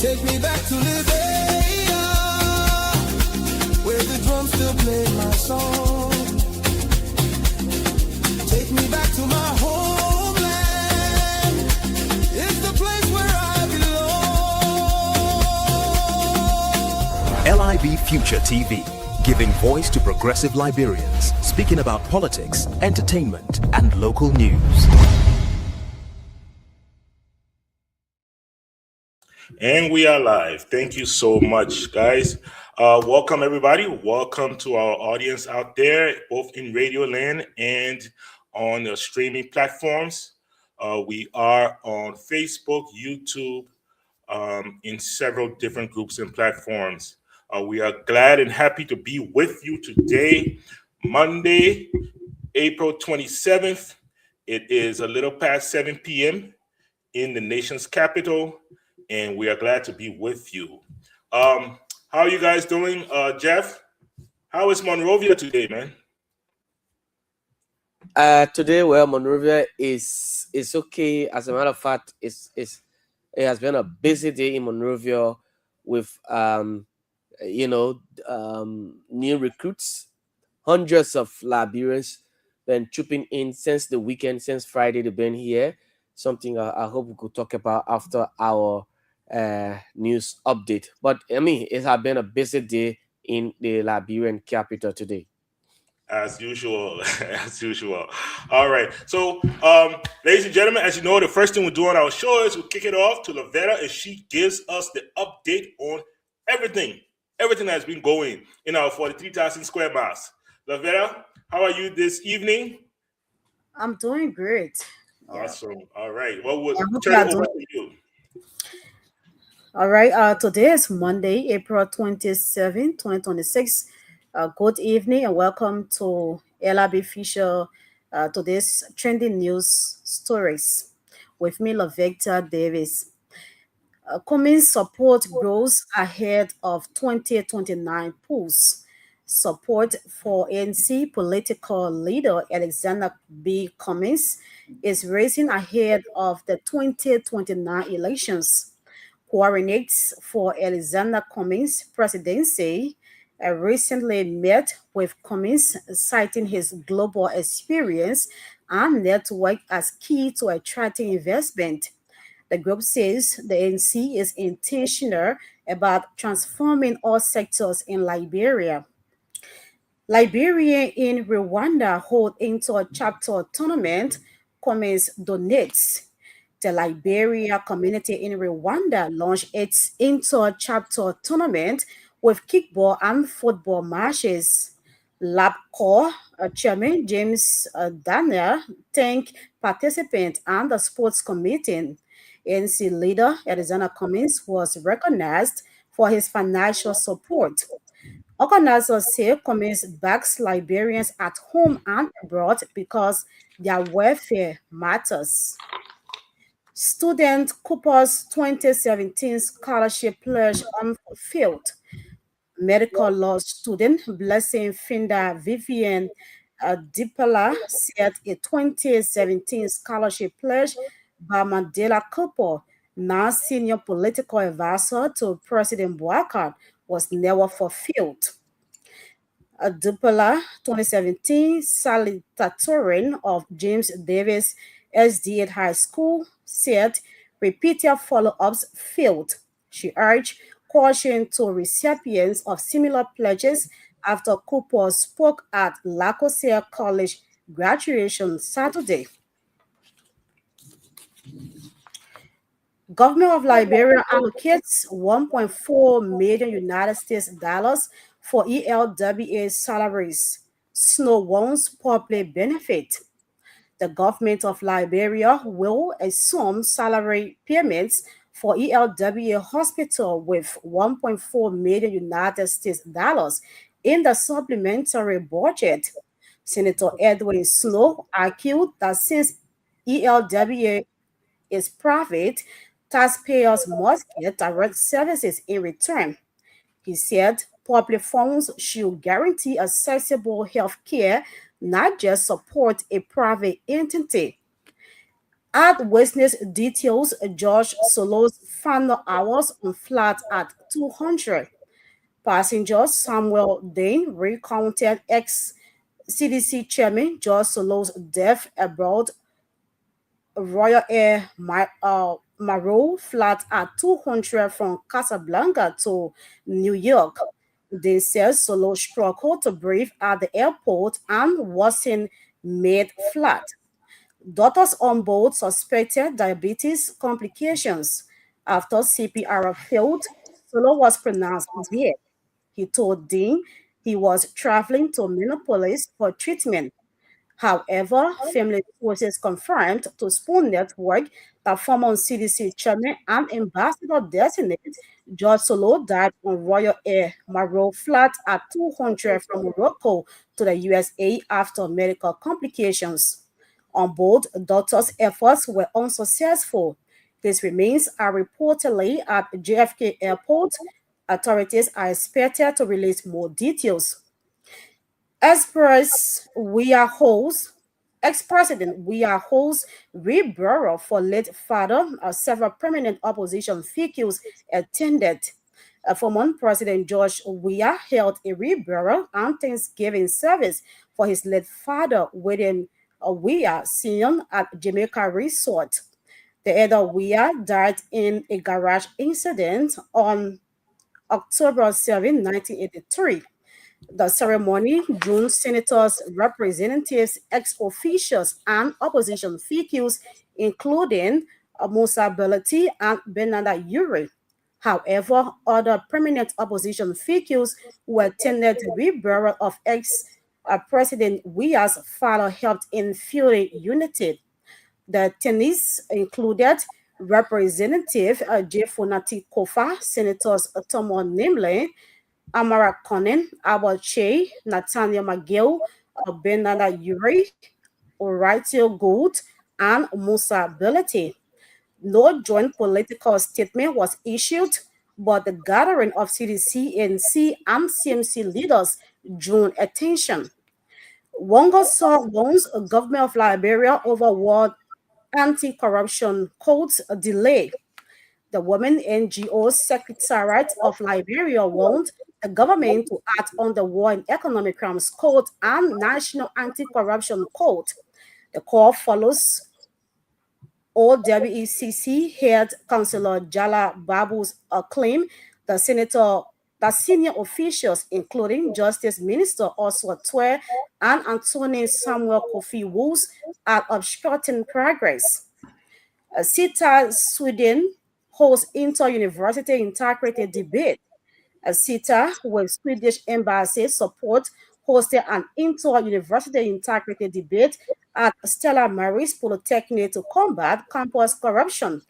Take me back to Liberia, where the drums still play my song. Take me back to my homeland. It's the place where I belong. LIB Future TV, giving voice to progressive Liberians, speaking about politics, entertainment, and local news. And we are live. Thank you so much, guys. Welcome, everybody. Welcome to our audience out there, both in Radio Land and on the streaming platforms. We are on Facebook, YouTube, in several different groups and platforms. We are glad and happy to be with you today, Monday, April 27th. It is a little past 7 p.m. in the nation's capital, and we are glad to be with you. How are you guys doing, Jeff? How is Monrovia today, man? Today, well, Monrovia is okay. As a matter of fact, it has been a busy day in Monrovia with new recruits. Hundreds of Liberians been trooping in since the weekend, since Friday. They've been here. Something I hope we could talk about after our news update. But I mean, it has been a busy day in the Liberian capital today. As usual, as usual. All right. So, ladies and gentlemen, as you know, the first thing we do on our show is we kick it off to Lavetta, and she gives us the update on everything that's been going in our 43,000 square miles. Lavetta, how are you this evening? I'm doing great. Awesome. All right. Well, we'll turn it over to you. All right. Today is Monday, April 27, 2026. Good evening and welcome to LIB Future, today's trending news stories. With me, Lavetta Davis. Cummings support grows ahead of 2029 polls. Support for ANC political leader Alexander B. Cummings is rising ahead of the 2029 elections. Coordinates for Alexander Cummings' presidency recently met with Cummings, citing his global experience and network as key to attracting investment. The group says the ANC is intentional about transforming all sectors in Liberia. Liberia in Rwanda hold into a chapter tournament. Cummings donates. The Liberia community in Rwanda launched its inter-chapter tournament with kickball and football matches. LabCorp Chairman James Daniel thanked participants and the sports committee. ANC leader Alexander Cummings was recognized for his financial support. Organizers say Cummings backs Liberians at home and abroad because their welfare matters. Student Cooper's 2017 scholarship pledge unfulfilled. Medical law student Blessing Finda Vivian Dipala said a 2017 scholarship pledge by Mandela Cooper, now senior political advisor to President Boubacar, was never fulfilled. Dupala 2017 salutatorian of James Davis SDA High School said repeated follow-ups failed. She urged caution to recipients of similar pledges after Cooper spoke at Lacosia College graduation Saturday. Government of Liberia allocates $1.4 million United States dollars for ELWA salaries. Snow wants public benefit. The government of Liberia will assume salary payments for ELWA Hospital with $1.4 million United States dollars in the supplementary budget. Senator Edwin Snow argued that since ELWA is private, taxpayers must get direct services in return. He said public funds should guarantee accessible health care, not just support a private entity. Eyewitness details George Solo's final hours on flight at 200. Passenger Samuel Dane recounted ex-CDC chairman George Solo's death aboard Royal Air Maroc flight at 200 from Casablanca to New York. They said Solo struggled to breathe at the airport and was in mid-flight. Doctors on board suspected diabetes complications. After CPR failed, Solo was pronounced dead. He told Dean he was traveling to Minneapolis for treatment. However, family sources confirmed to Spoon Network that former CDC chairman and ambassador designate George Solo died on Royal Air Maroc flight at 200 from Morocco to the USA after medical complications. On board, doctors' efforts were unsuccessful. His remains are reportedly at JFK Airport. Authorities are expected to release more details. Ex-President Weah Ho's reburial for late father, several prominent opposition figures attended. Former President George Weah held a reburial and Thanksgiving service for his late father, William Weah Sr. at Jamaica Resort. The elder Weah died in a garage incident on October 7, 1983. The ceremony drew senators, representatives, ex-officials, and opposition figures, including Musa Belati and Bernarda Uri. However, other prominent opposition figures who attended the reburial of ex-President Weah's father helped in fueling unity. The attendees included Representative Jefonati Kofa, Senators Tomo Nimley, Amara Conan, Albert Che, Nathaniel McGill, Bernarda Uri, Horatio Gould, and Musa Belati. No joint political statement was issued, but the gathering of CDC, ANC, and CMC leaders drew attention. Wongo saw loans government of Liberia over World Anti-Corruption Code's delay. The Women NGO Secretariat of Liberia warned the government to act on the War and Economic Crimes Code and National Anti-Corruption Code. The call follows OWECC head Councillor Jala Babu's claim that senior officials, including Justice Minister Oswald Twe and Anthony Samuel Kofi Woods, are obstructing progress. CETA Sweden holds inter-university integrity debate. CETA, with Swedish embassy support, hosted an inter-university integrity debate at Stella Maris Polytechnic to combat campus corruption.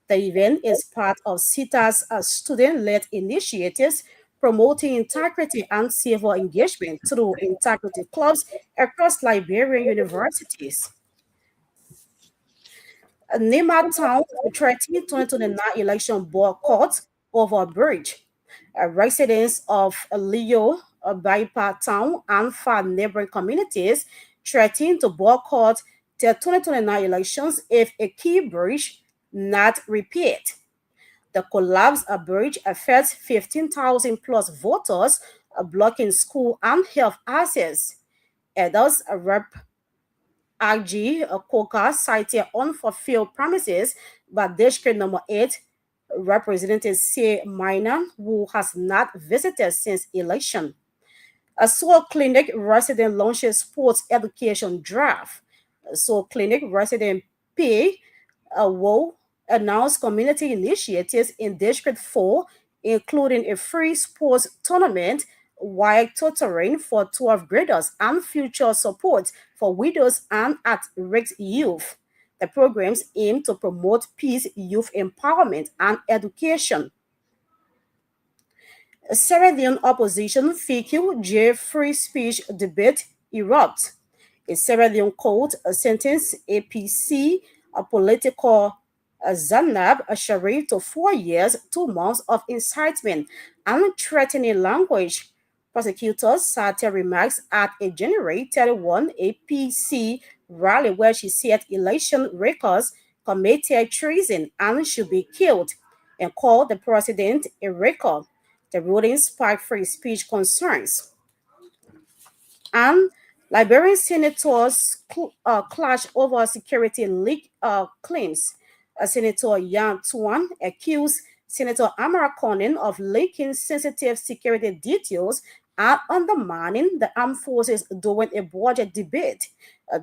The event is part of CETA's student-led initiatives promoting integrity and civil engagement through integrity clubs across Liberian universities. Nema Town 2029 election boycott over bridge. Residents of Leo, Baipa Town, and far neighboring communities threaten to boycott the 2029 elections if a key bridge not repaired. The collapsed bridge affects 15,000 plus voters, blocking school and health access. Elders Rep. Agji Koka cited unfulfilled promises by District Number 8 Representative C. Minor, who has not visited since election. A Soul Clinic resident launches sports education draft. Soul Clinic resident P. Will announce community initiatives in District 4, including a free sports tournament, while tutoring for 12th graders and future support for widows and at-risk youth. The programs aim to promote peace, youth empowerment, and education. A Sierra Leone opposition FQ free speech debate erupts. A Sierra Leone court sentenced APC, a political Zanab Sharif, to 4 years, 2 months of incitement and threatening language. Prosecutors cited remarks at a January 31 APC rally where she said election records committed treason and should be killed, and called the president a record. The ruling sparked free speech concerns. And Liberian senators clash over security leak claims. Senator Yan Tuan accused Senator Amara Conin of leaking sensitive security details and undermining the armed forces during a budget debate.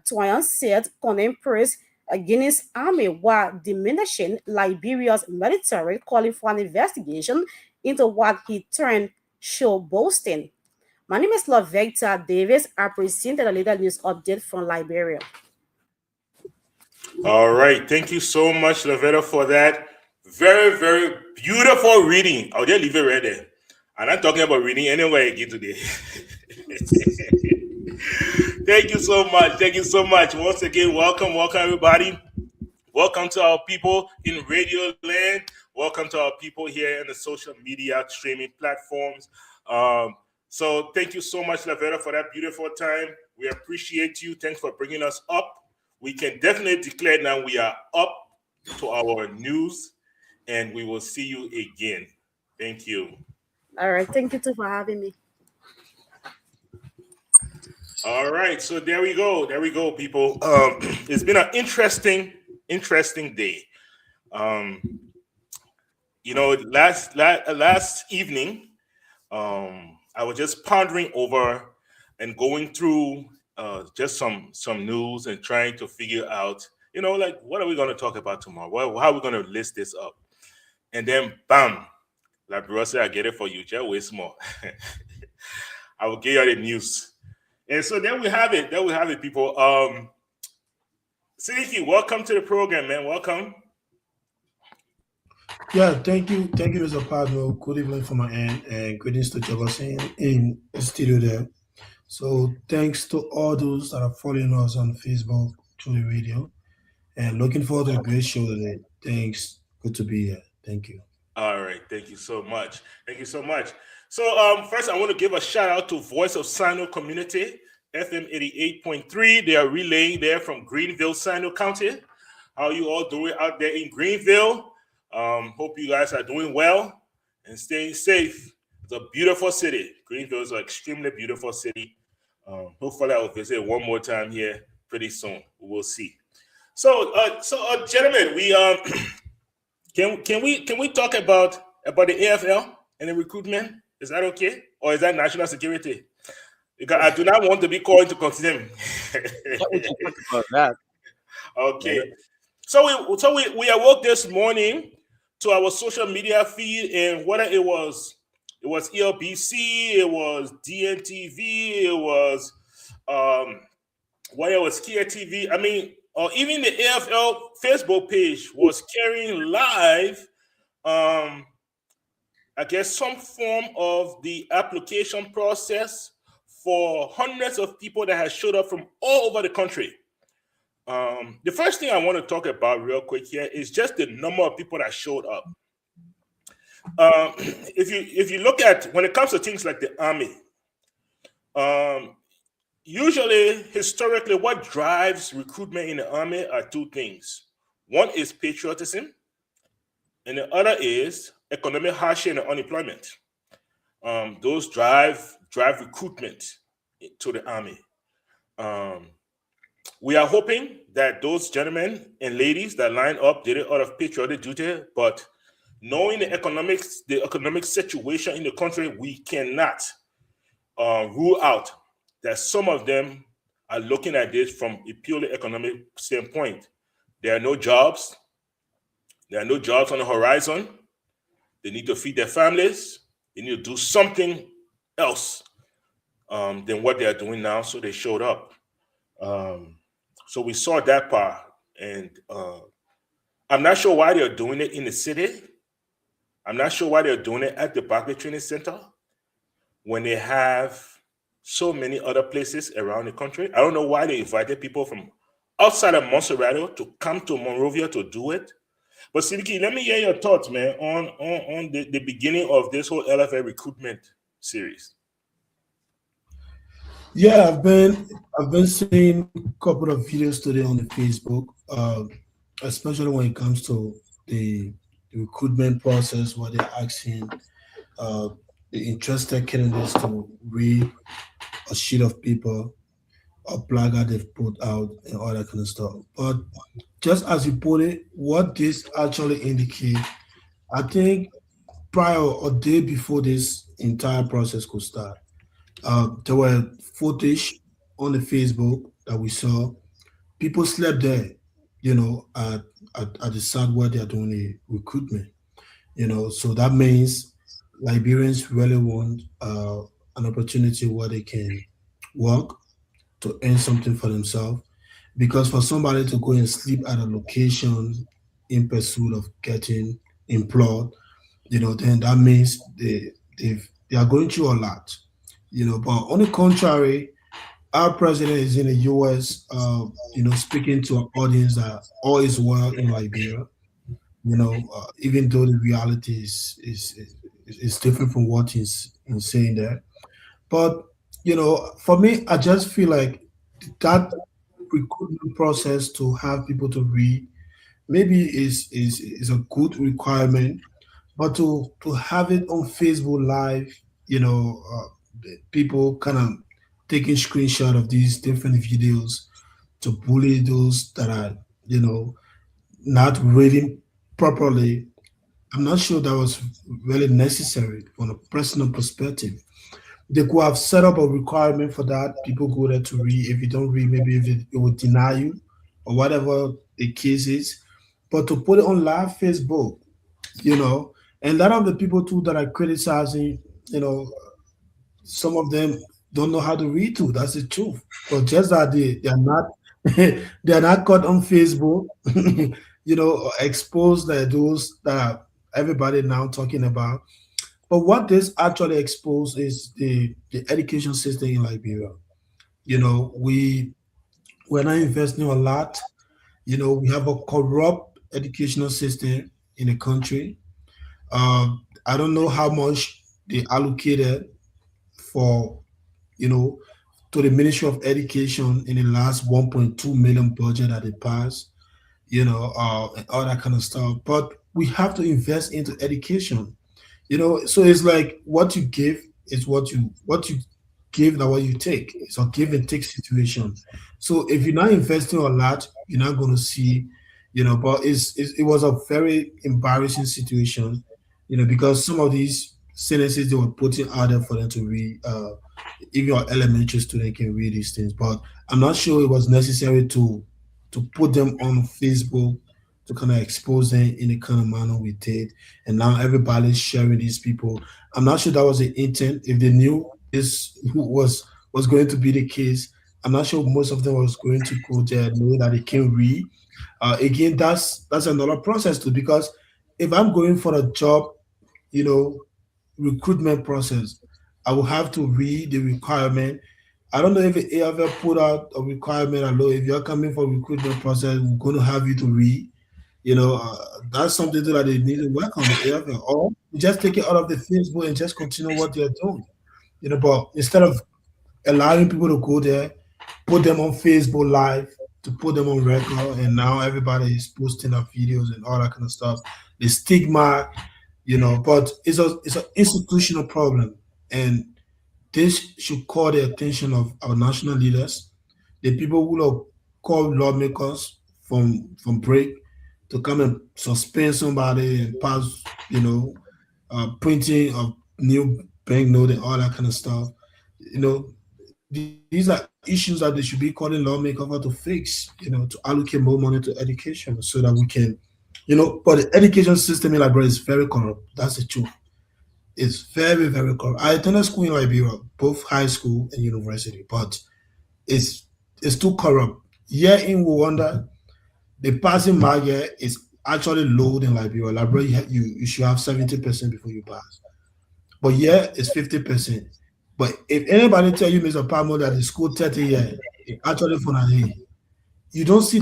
Tuan said Conin praised Guinea's army while diminishing Liberia's military, calling for an investigation into what he termed show boasting. My name is Lavecta Davis. I present the latest news update from Liberia. All right. Thank you so much, Lavetta, for that very, very beautiful reading. I'll just leave it right there. I'm not talking about reading anyway again today. Thank you so much. Thank you so much. Once again, welcome everybody. Welcome to our people in Radio Land. Welcome to our people here in the social media streaming platforms. So thank you so much, Lavetta, for that beautiful time. We appreciate you. Thanks for bringing us up. We can definitely declare now we are up to our news, and we will see you again. Thank you. All right. Thank you too for having me. All right. So there we go. There we go, people. It's been an interesting day. Last evening, I was just pondering over and going through just some news and trying to figure out, like, what are we going to talk about tomorrow? How are we going to list this up? And then, bam, like Bro said, I get it for you. Just wait more. I will give you the news. And so there we have it. There we have it, people. Sidiki, welcome to the program, man. Welcome. Yeah, thank you, Mr. Padmo. Good evening from my end, and greetings to Jefferson in the studio there. So thanks to all those that are following us on Facebook through the radio, and looking forward to a great show today. Thanks, good to be here. Thank you. All right, thank you so much. Thank you so much. So first, I want to give a shout out to Voice of Sino Community, FM 88.3. They are relaying there from Greenville, Sino County. How are you all doing out there in Greenville? Hope you guys are doing well and staying safe. It's a beautiful city. Greenville is an extremely beautiful city. Hopefully, I will visit one more time here pretty soon. We'll see. So, gentlemen, we can we talk about the AFL and the recruitment? Is that okay, or is that national security? Because I do not want to be called into consideration. About that. Okay. So we awoke this morning to our social media feed, and whether it was ELBC, it was DNTV, it was whether it was Kia TV. I mean, or even the AFL Facebook page was carrying live, I guess, some form of the application process for hundreds of people that have showed up from all over the country. The first thing I want to talk about real quick here is just the number of people that showed up. If you look at, when it comes to things like the Army, usually, historically, what drives recruitment in the Army are two things. One is patriotism, and the other is economic hardship and unemployment. Those drive recruitment to the Army. We are hoping that those gentlemen and ladies that line up did it out of patriotic duty, but knowing the economic situation in the country, we cannot rule out that some of them are looking at this from a purely economic standpoint. There are no jobs. There are no jobs on the horizon. They need to feed their families. They need to do something else than what they are doing now, so they showed up. So we saw that part, and I'm not sure why they're doing it in the city. I'm not sure why they're doing it at the Barclay Training Center when they have so many other places around the country. I don't know why they invited people from outside of Montserrat to come to Monrovia to do it. But Sidiki, let me hear your thoughts, man, on the beginning of this whole LFA recruitment series. Yeah, I've been seeing a couple of videos today on the Facebook. especially when it comes to the recruitment process, where they're asking uh, the interested candidates to read a sheet of paper, a placard they've put out, and all that kind of stuff. But just as you put it, what this actually indicates, I think prior or day before this entire process could start, there were footage on the Facebook that we saw. People slept there, at the site where they are doing the recruitment. So that means Liberians really want an opportunity where they can work to earn something for themselves. Because for somebody to go and sleep at a location in pursuit of getting employed, then that means they are going through a lot. But on the contrary, our president is in the U.S. Speaking to an audience that all is well in Liberia. Even though the reality is different from what he's saying there. But for me, I just feel like that recruitment process to have people to read maybe is a good requirement, but to have it on Facebook Live, people kind of taking screenshot of these different videos to bully those that are not reading properly. I'm not sure that was really necessary from a personal perspective. They could have set up a requirement for that. People go there to read. If you don't read, maybe if it will deny you or whatever the case is. But to put it on live Facebook, and a lot of the people too that are criticizing, some of them don't know how to read too. That's the truth. But just that they are not they are not caught on Facebook, exposed that those that are everybody now talking about. But what this actually exposed is the education system in Liberia. We're not investing a lot. We have a corrupt educational system in the country. I don't know how much they allocated for you know to the Ministry of Education in the last 1.2 million budget that they passed, and all that kind of stuff. But we have to invest into education. So it's like what you give is what you give and what you take. It's a give and take situation. So if you're not investing a lot, you're not going to see, but it was a very embarrassing situation, because some of these sentences they were putting out there for them to read, even your elementary student can read these things. But I'm not sure it was necessary to put them on Facebook to kind of expose them in the kind of manner we did. And now everybody's sharing these people. I'm not sure that was the intent. If they knew this was going to be the case, I'm not sure most of them was going to go there knowing that they can read. Again, that's another process too, because if I'm going for a job, you know, recruitment process, I will have to read the requirement. I don't know if it ever put out a requirement. I know if you're coming for recruitment process, we're going to have you to read. That's something that they need to work on the AFL, or just take it out of the Facebook and just continue what they're doing. But instead of allowing people to go there, put them on Facebook Live, to put them on record, and now everybody is posting up videos and all that kind of stuff. The stigma, but it's an institutional problem, and this should call the attention of our national leaders, the people who are called lawmakers from break to come and suspend somebody and pass, printing of new banknote and all that kind of stuff. These are issues that they should be calling lawmakers to fix, to allocate more money to education so that we can, but the education system in Liberia is very corrupt. That's the truth. It's very, very corrupt. I attended school in Liberia, both high school and university, but it's it's too corrupt. Here in Rwanda, the passing mark here is actually low than Liberia. Liberia, you should have 70% before you pass. But here it's 50%. But if anybody tell you, Mr. Palmer, that the school 30 years, actually for an you don't see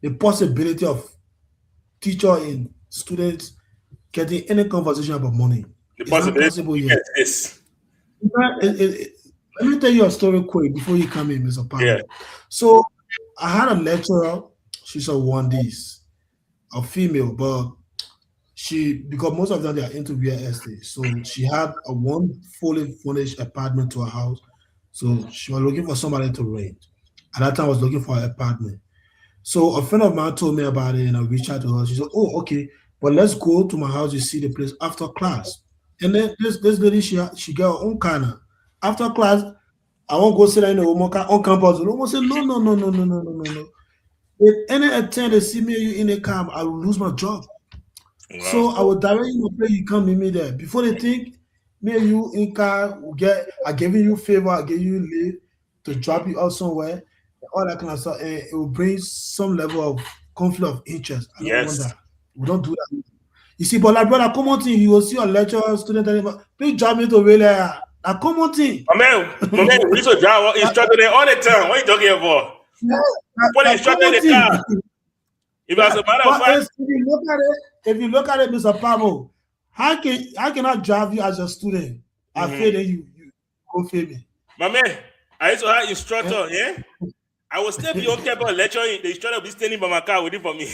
the possibility of teacher and students getting any conversation about money. The It's not possibility possible yes, yet. this. Let me tell you a story quick before you come in, Mr. Yeah. Palmer. So I had a lecturer, she's a one this. a female, but because most of them they are into real estate, so she had a one fully furnished apartment to her house. So she was looking for somebody to rent. At that time, I was looking for an apartment. So a friend of mine told me about it, and I reached out to her. She said, "Oh, okay, but let's go to my house to see the place after class." And then this lady, she got her own car now. After class, I won't go sit down in the woman car on campus. The woman said, "No, no, no, no, no, no, no, no, no. If any attempt to see me and you in a car, I will lose my job." Wow. So I will direct you to you come meet me there. Before they think me and you in car will get I giving you favor, I give you leave to drop you out somewhere, all that kind of stuff, and it will bring some level of conflict of interest. I don't want Yes. that. We don't do that. You see, but like brother, common thing, you will see a lecturer, student, please drop me to really a common thing. My man, we used to drive instructor there all the time. What are you talking about? Put the instructor in Common the car. thing. If as a matter of But fact, if you look at it, Mr. Pamo, how can I drive you as a student? I feel that you go fail me. my man, I used to have Eh? instructor, yeah? I will still be on campus lecturing. The instructor will be standing by my car waiting for me.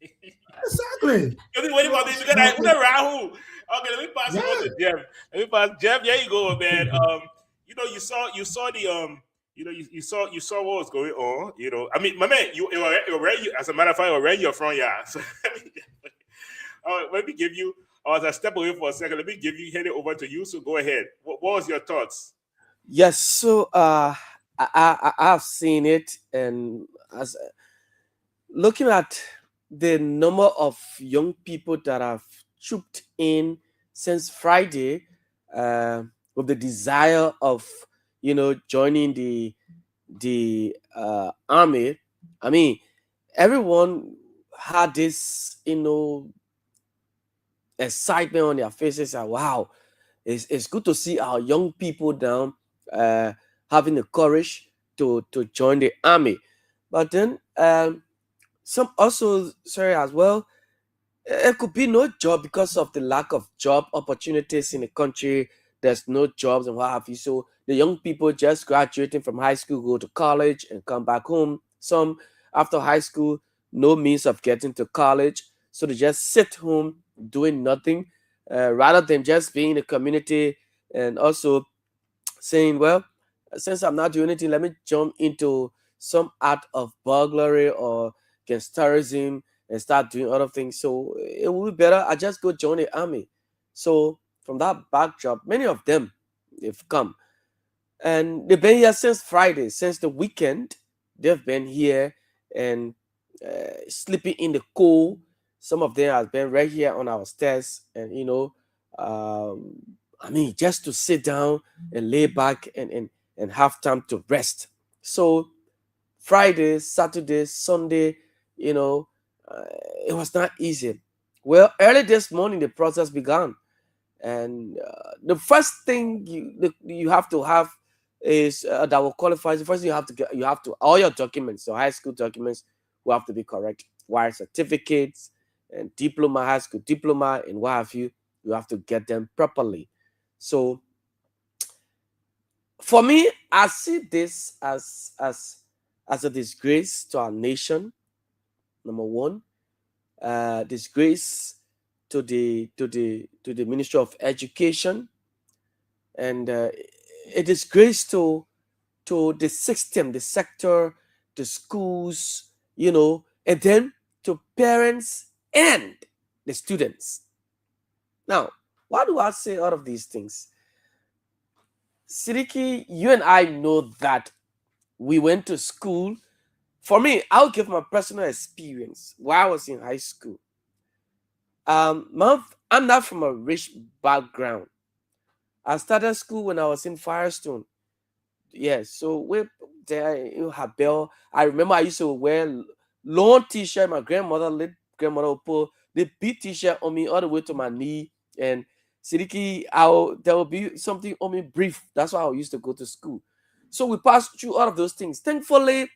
Exactly. He'll be waiting for me because I wouldn't Rahul. Okay, let me pass it on Yeah. to Jeff. Let me pass Jeff. There you go, man. You saw the you saw what was going on. I mean, my man, you already as a matter of fact, already your front yard. So let me give you. As I step away for a second, let me hand it over to you. So go ahead. What was your thoughts? Yes, so I've seen it, and as looking at the number of young people that have trooped in since Friday, with the desire of joining the army. I mean, everyone had this excitement on their faces, and wow, it's good to see our young people now having the courage to join the army. But then some also sorry as well, it could be no job because of the lack of job opportunities in the country. There's no jobs and what have you. So the young people just graduating from high school go to college and come back home. Some after high school, no means of getting to college, so they just sit home doing nothing, rather than just being in the community and also saying, well, since I'm not doing anything, let me jump into some art of burglary or gangsterism and start doing other things. So it would be better I just go join the army. So from that backdrop, many of them they've come and they've been here since Friday, since the weekend. They've been here and sleeping in the cold. Some of them have been right here on our stairs, and um, I mean, just to sit down and lay back and have time to rest. So Friday, Saturday, Sunday, you know, uh, it was not easy. Well, early this morning, the process began, and the first thing you have to have is that will qualify. The first thing you have to all your documents, so high school documents, will have to be correct. Wire certificates and diploma, high school diploma, and what have you. You have to get them properly. So for me, I see this as a disgrace to our nation. Number one, disgrace to the Ministry of Education, and a disgrace to the system, the sector, the schools, and then to parents and the students. Now, why do I say all of these things? Sidiki, you and I know that we went to school. For me, I'll give my personal experience while I was in high school. I'm not from a rich background. I started school when I was in Firestone. Yes, so we there in Habel. I remember I used to wear long t-shirt. My late grandmother would put the big t-shirt on me all the way to my knee. And Sidiki, there will be something on me brief. That's why I used to go to school. So we passed through all of those things. Thankfully,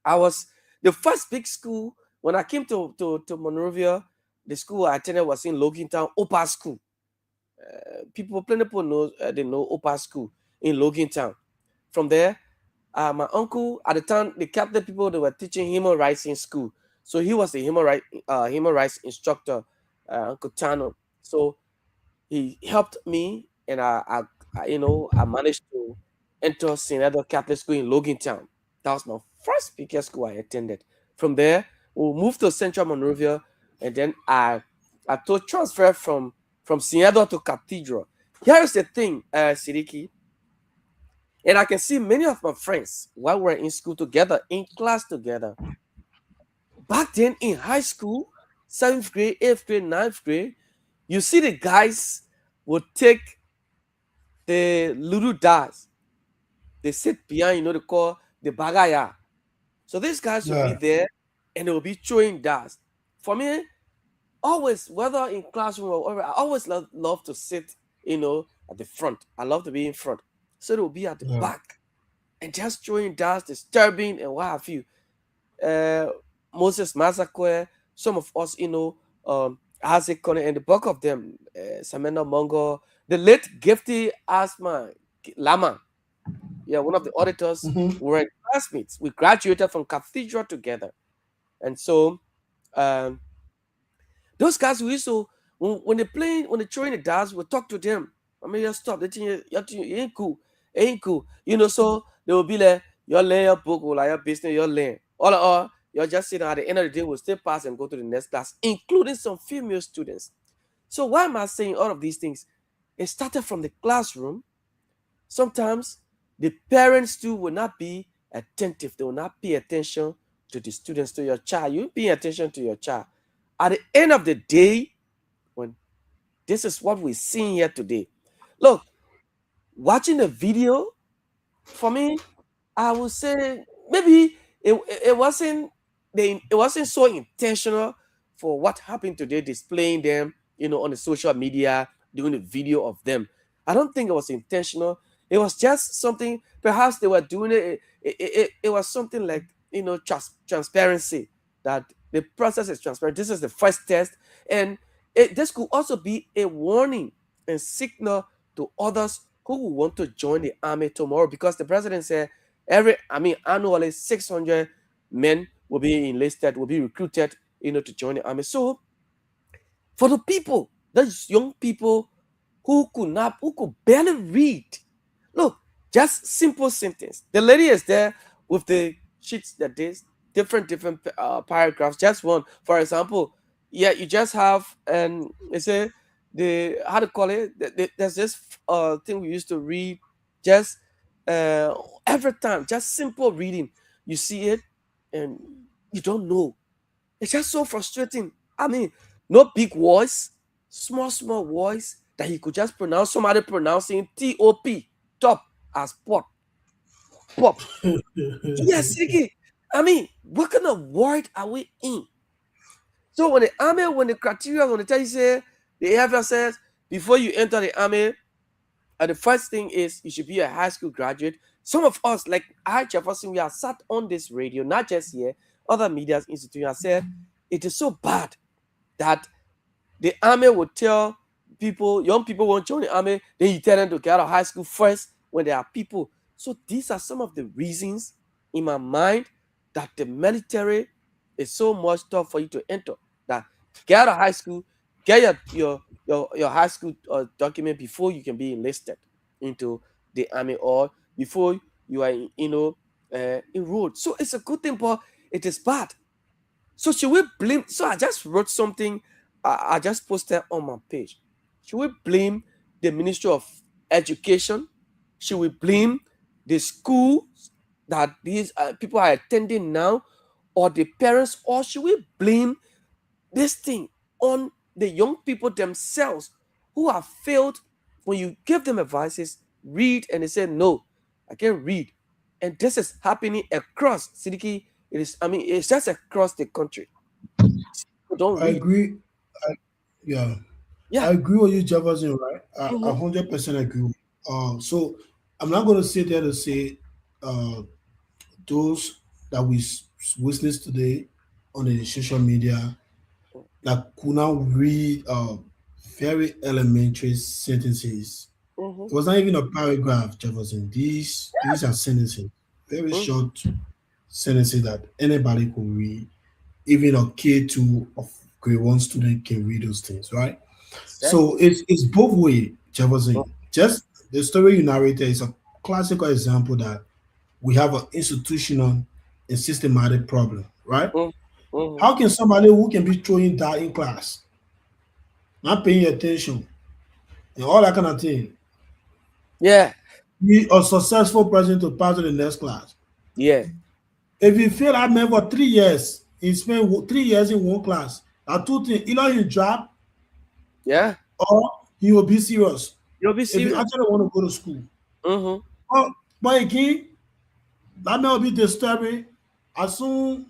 I was the first big school when I came to Monrovia. The school I attended was in Logan Town, Opa School. Plenty people know they know Opa School in Logan Town. From there, my uncle at the time, the Catholic people, they were teaching human rights in school. So he was the human rights instructor, Uncle Tano. So he helped me, and I managed to enter St. Edward Catholic School in Logan Town. That was my first PK school I attended. From there, we moved to Central Monrovia, and then I took transfer from St. Edward to Cathedral. Here is the thing, Sidiki, and I can see many of my friends while we're in school together, in class together. Back then in high school, 7th grade, 8th grade, 9th grade, you see the guys would take the little dice. They sit behind, they call the bagaya. So these guys will be Yeah. there and they will be throwing dice. For me, always, whether in classroom or whatever, I always love to sit, at the front. I love to be in front. So they will be at the Yeah. back and just throwing dice, disturbing and what have you. Moses Massacre, some of us, Isaac Connor, and the bulk of them, Samena Mongo, the late Gifty Asma Lama. Yeah, one of the auditors. Mhm. We were classmates. We graduated from Cathedral together. And so those guys who used to, when they throwing the dice, we talk to them. I mean, just stop. They think you ain't cool. It ain't cool. So they will be like, you're laying your book, or like your business, you're laying. All, you're just sitting at the end of the day, we'll still pass and go to the next class, including some female students. So why am I saying all of these things? It started from the classroom. Sometimes the parents too will not be attentive. They will not pay attention to the students, to your child. You pay attention to your child. At the end of the day, when this is what we're seeing here today. Look, watching the video, for me, I would say maybe it wasn't so intentional for what happened today, displaying them, on the social media, doing a video of them. I don't think it was intentional. It was just something, perhaps they were doing it. It was something like, transparency, that the process is transparent. This is the first test. And this could also be a warning and signal to others who will want to join the army tomorrow, because the president said annually 600 men will be enlisted, will be recruited, to join the army. So for the people, those young people who could barely read, look, just simple sentence. The lady is there with the sheets that is different paragraphs. Just one, for example, you just have, and they say the how to call it. There's this thing we used to read just every time, just simple reading. You see it and you don't know. It's just so frustrating. I mean, no big voice, small voice that he could just pronounce. Somebody pronouncing T-O-P, top, as pop. Yes, Siki. I mean, what kind of world are we in? So when the criteria, when they tell you, say, the AFL says, before you enter the army, the first thing is you should be a high school graduate. Some of us, like I, Jefferson, we are sat on this radio, not just here, other media institutions said it is so bad that the army would tell people, young people won't join the army, then you tell them to get out of high school first when there are people. So these are some of the reasons in my mind that the military is so much tough for you to enter. That get out of high school, get your high school document before you can be enlisted into the army, or before you are enrolled. So it's a good thing, but it is bad. So should we blame? So I just wrote something. I just posted on my page. Should we blame the Ministry of Education? Should we blame the schools that these people are attending now, or the parents, or should we blame this thing on the young people themselves who have failed? When you give them advices, read, and they say, no, I can't read. And this is happening across Sidiki. It's just across the country. People don't I read. agree. Yeah. Yeah. I agree with you, Jefferson, right? I Mhm. 100% agree. So I'm not going to sit there to say those that we witness today on the social media that could now read very elementary sentences. Mhm. It was not even a paragraph, Jefferson. These are sentences, very Mhm. short sentences that anybody could read. even a K2 of grade 1 student can read those things, right? Exactly. So it's both way, Jefferson. Just the story you narrated is a classical example that we have an institutional and systematic problem, right? Mm-hmm. How can somebody who can be throwing that in class, not paying attention, and all that kind of thing, Yeah. be a successful person to pass to the next class? Yeah. If you fail that man for 3 years, he spent 3 years in one class. That two things, either he drop Yeah. or he will be serious You'll be if he serious. actually want to go to school. Mm-hmm. But again, that may be disturbing. As soon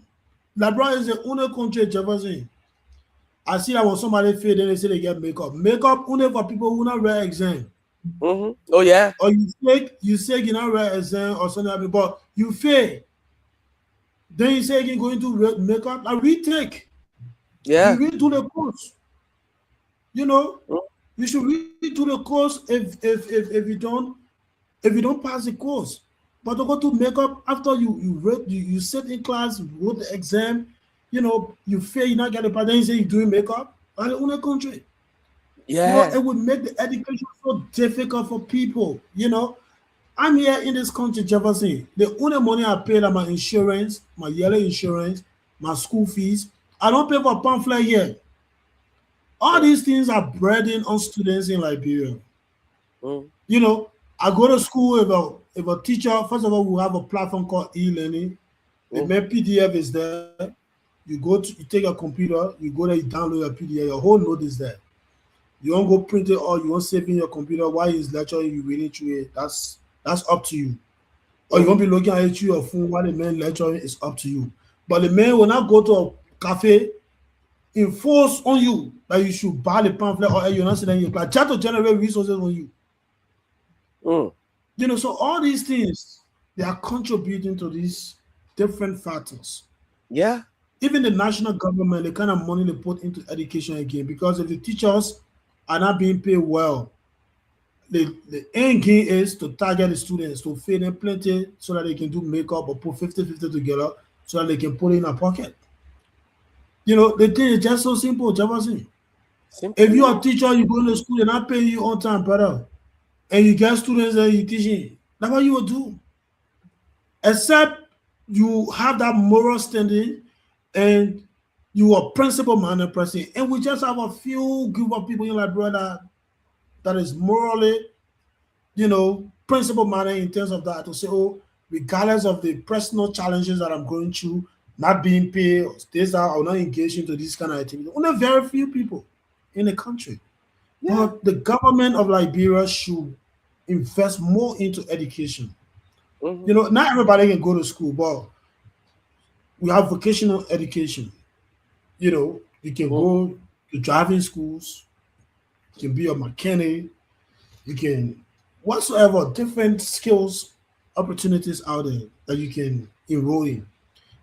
LeBron is the only country Jefferson. I see that when somebody fail, then they say they get makeup. Makeup only for people who not write exam. Mm-hmm. Oh yeah. Or you say you not write exam or something, but you fail. Then you say again going to makeup. Like retake. You Yeah. redo the course. You know, Mm. you should redo the course if you don't pass the course. But to go to makeup after you sit in class, wrote the exam, you fail, you not get the pass, then you say you're doing makeup. That's the only country. Yeah. It would make the education so difficult for people. I'm here in this country, Jefferson. The only money I pay like my insurance, my yearly insurance, my school fees. I don't pay for pamphlet here. All these things are burden on students in Liberia. Mm. I go to school if a teacher, first of all, we have a platform called e-learning. The main PDF is there. You take a computer, you go there, you download your PDF, your whole note is there. You don't go print it or you don't save in your computer while he's lecturing, you reading through it. That's up to you. Or you won't be looking at it through your phone while the man lecturing, it's up to you. But the man will not go to a cafe, enforce on you that you should buy the pamphlet or you're not sitting in your class, just to generate resources on you. So all these things, they are contributing to these different factors. Yeah. Even the national government, the kind of money they put into education again, because if the teachers are not being paid well, the end game is to target the students, to feed them plenty so that they can do makeup or put 50-50 together so that they can put it in a pocket. The thing is just so simple, Jefferson. Simple. If you're a teacher, you go to school, they're not paying you on time, brother, and you get students that you're teaching, that's what you will do. Except you have that moral standing and you are principle-minded person. And we just have a few group of people in Liberia that is morally, principle-minded in terms of that, to say, regardless of the personal challenges that I'm going through, not being paid, or not engaged into this kind of activity. Only very few people in the country. Yeah. But the government of Liberia should invest more into education. Mm-hmm. Not everybody can go to school, but we have vocational education. You can go to driving schools, you can be a mechanic, you can whatsoever different skills opportunities out there that you can enroll in.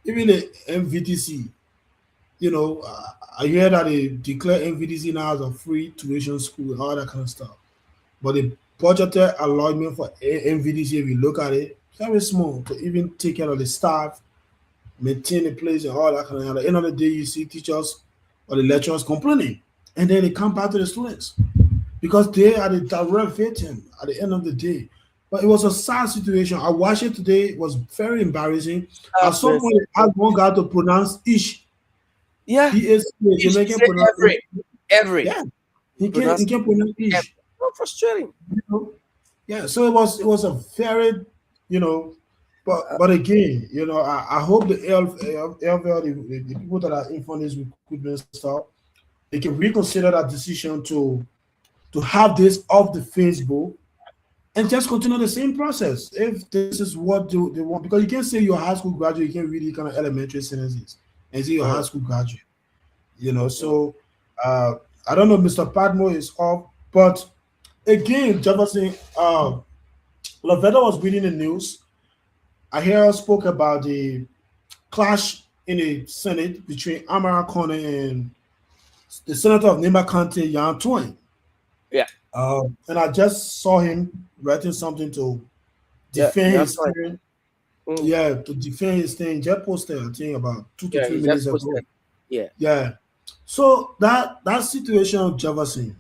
Even the MVTC, I hear that they declare MVTC now as a free tuition school and all that kind of stuff. But the budgeted allotment for MVTC, if you look at it, very small to even take care of the staff, maintain the place and all that kind of thing. At the end of the day, you see teachers or the lecturers complaining. And then they come back to the students because they are the direct victim at the end of the day. But it was a sad situation. I watched it today. It was very embarrassing. At some point, they asked one guy to pronounce ish. Yeah. He is Jamaican pronounce every. Yeah. He can't pronounce ish. So frustrating. Yeah. So it was a very, but again, I hope the LVL, the people that are in for this recruitment stuff, they can reconsider that decision to have this off the Facebook and just continue the same process. If this is what they want, because you can't say you're a high school graduate, you can't read kind of elementary sentences and say you're a high school graduate. So I don't know, Mr. Padmore is off, but again, Jefferson, Lavetta was reading the news. I hear her spoke about the clash in the Senate between Amara Corner and the Senator of Nimba County, Yan Twain. Yeah. And I just saw him writing something to defend his thing. Yeah, to defend his thing. Just posted, I think, about 2 to 3 minutes ago. Yeah. Yeah. So that situation of Jefferson,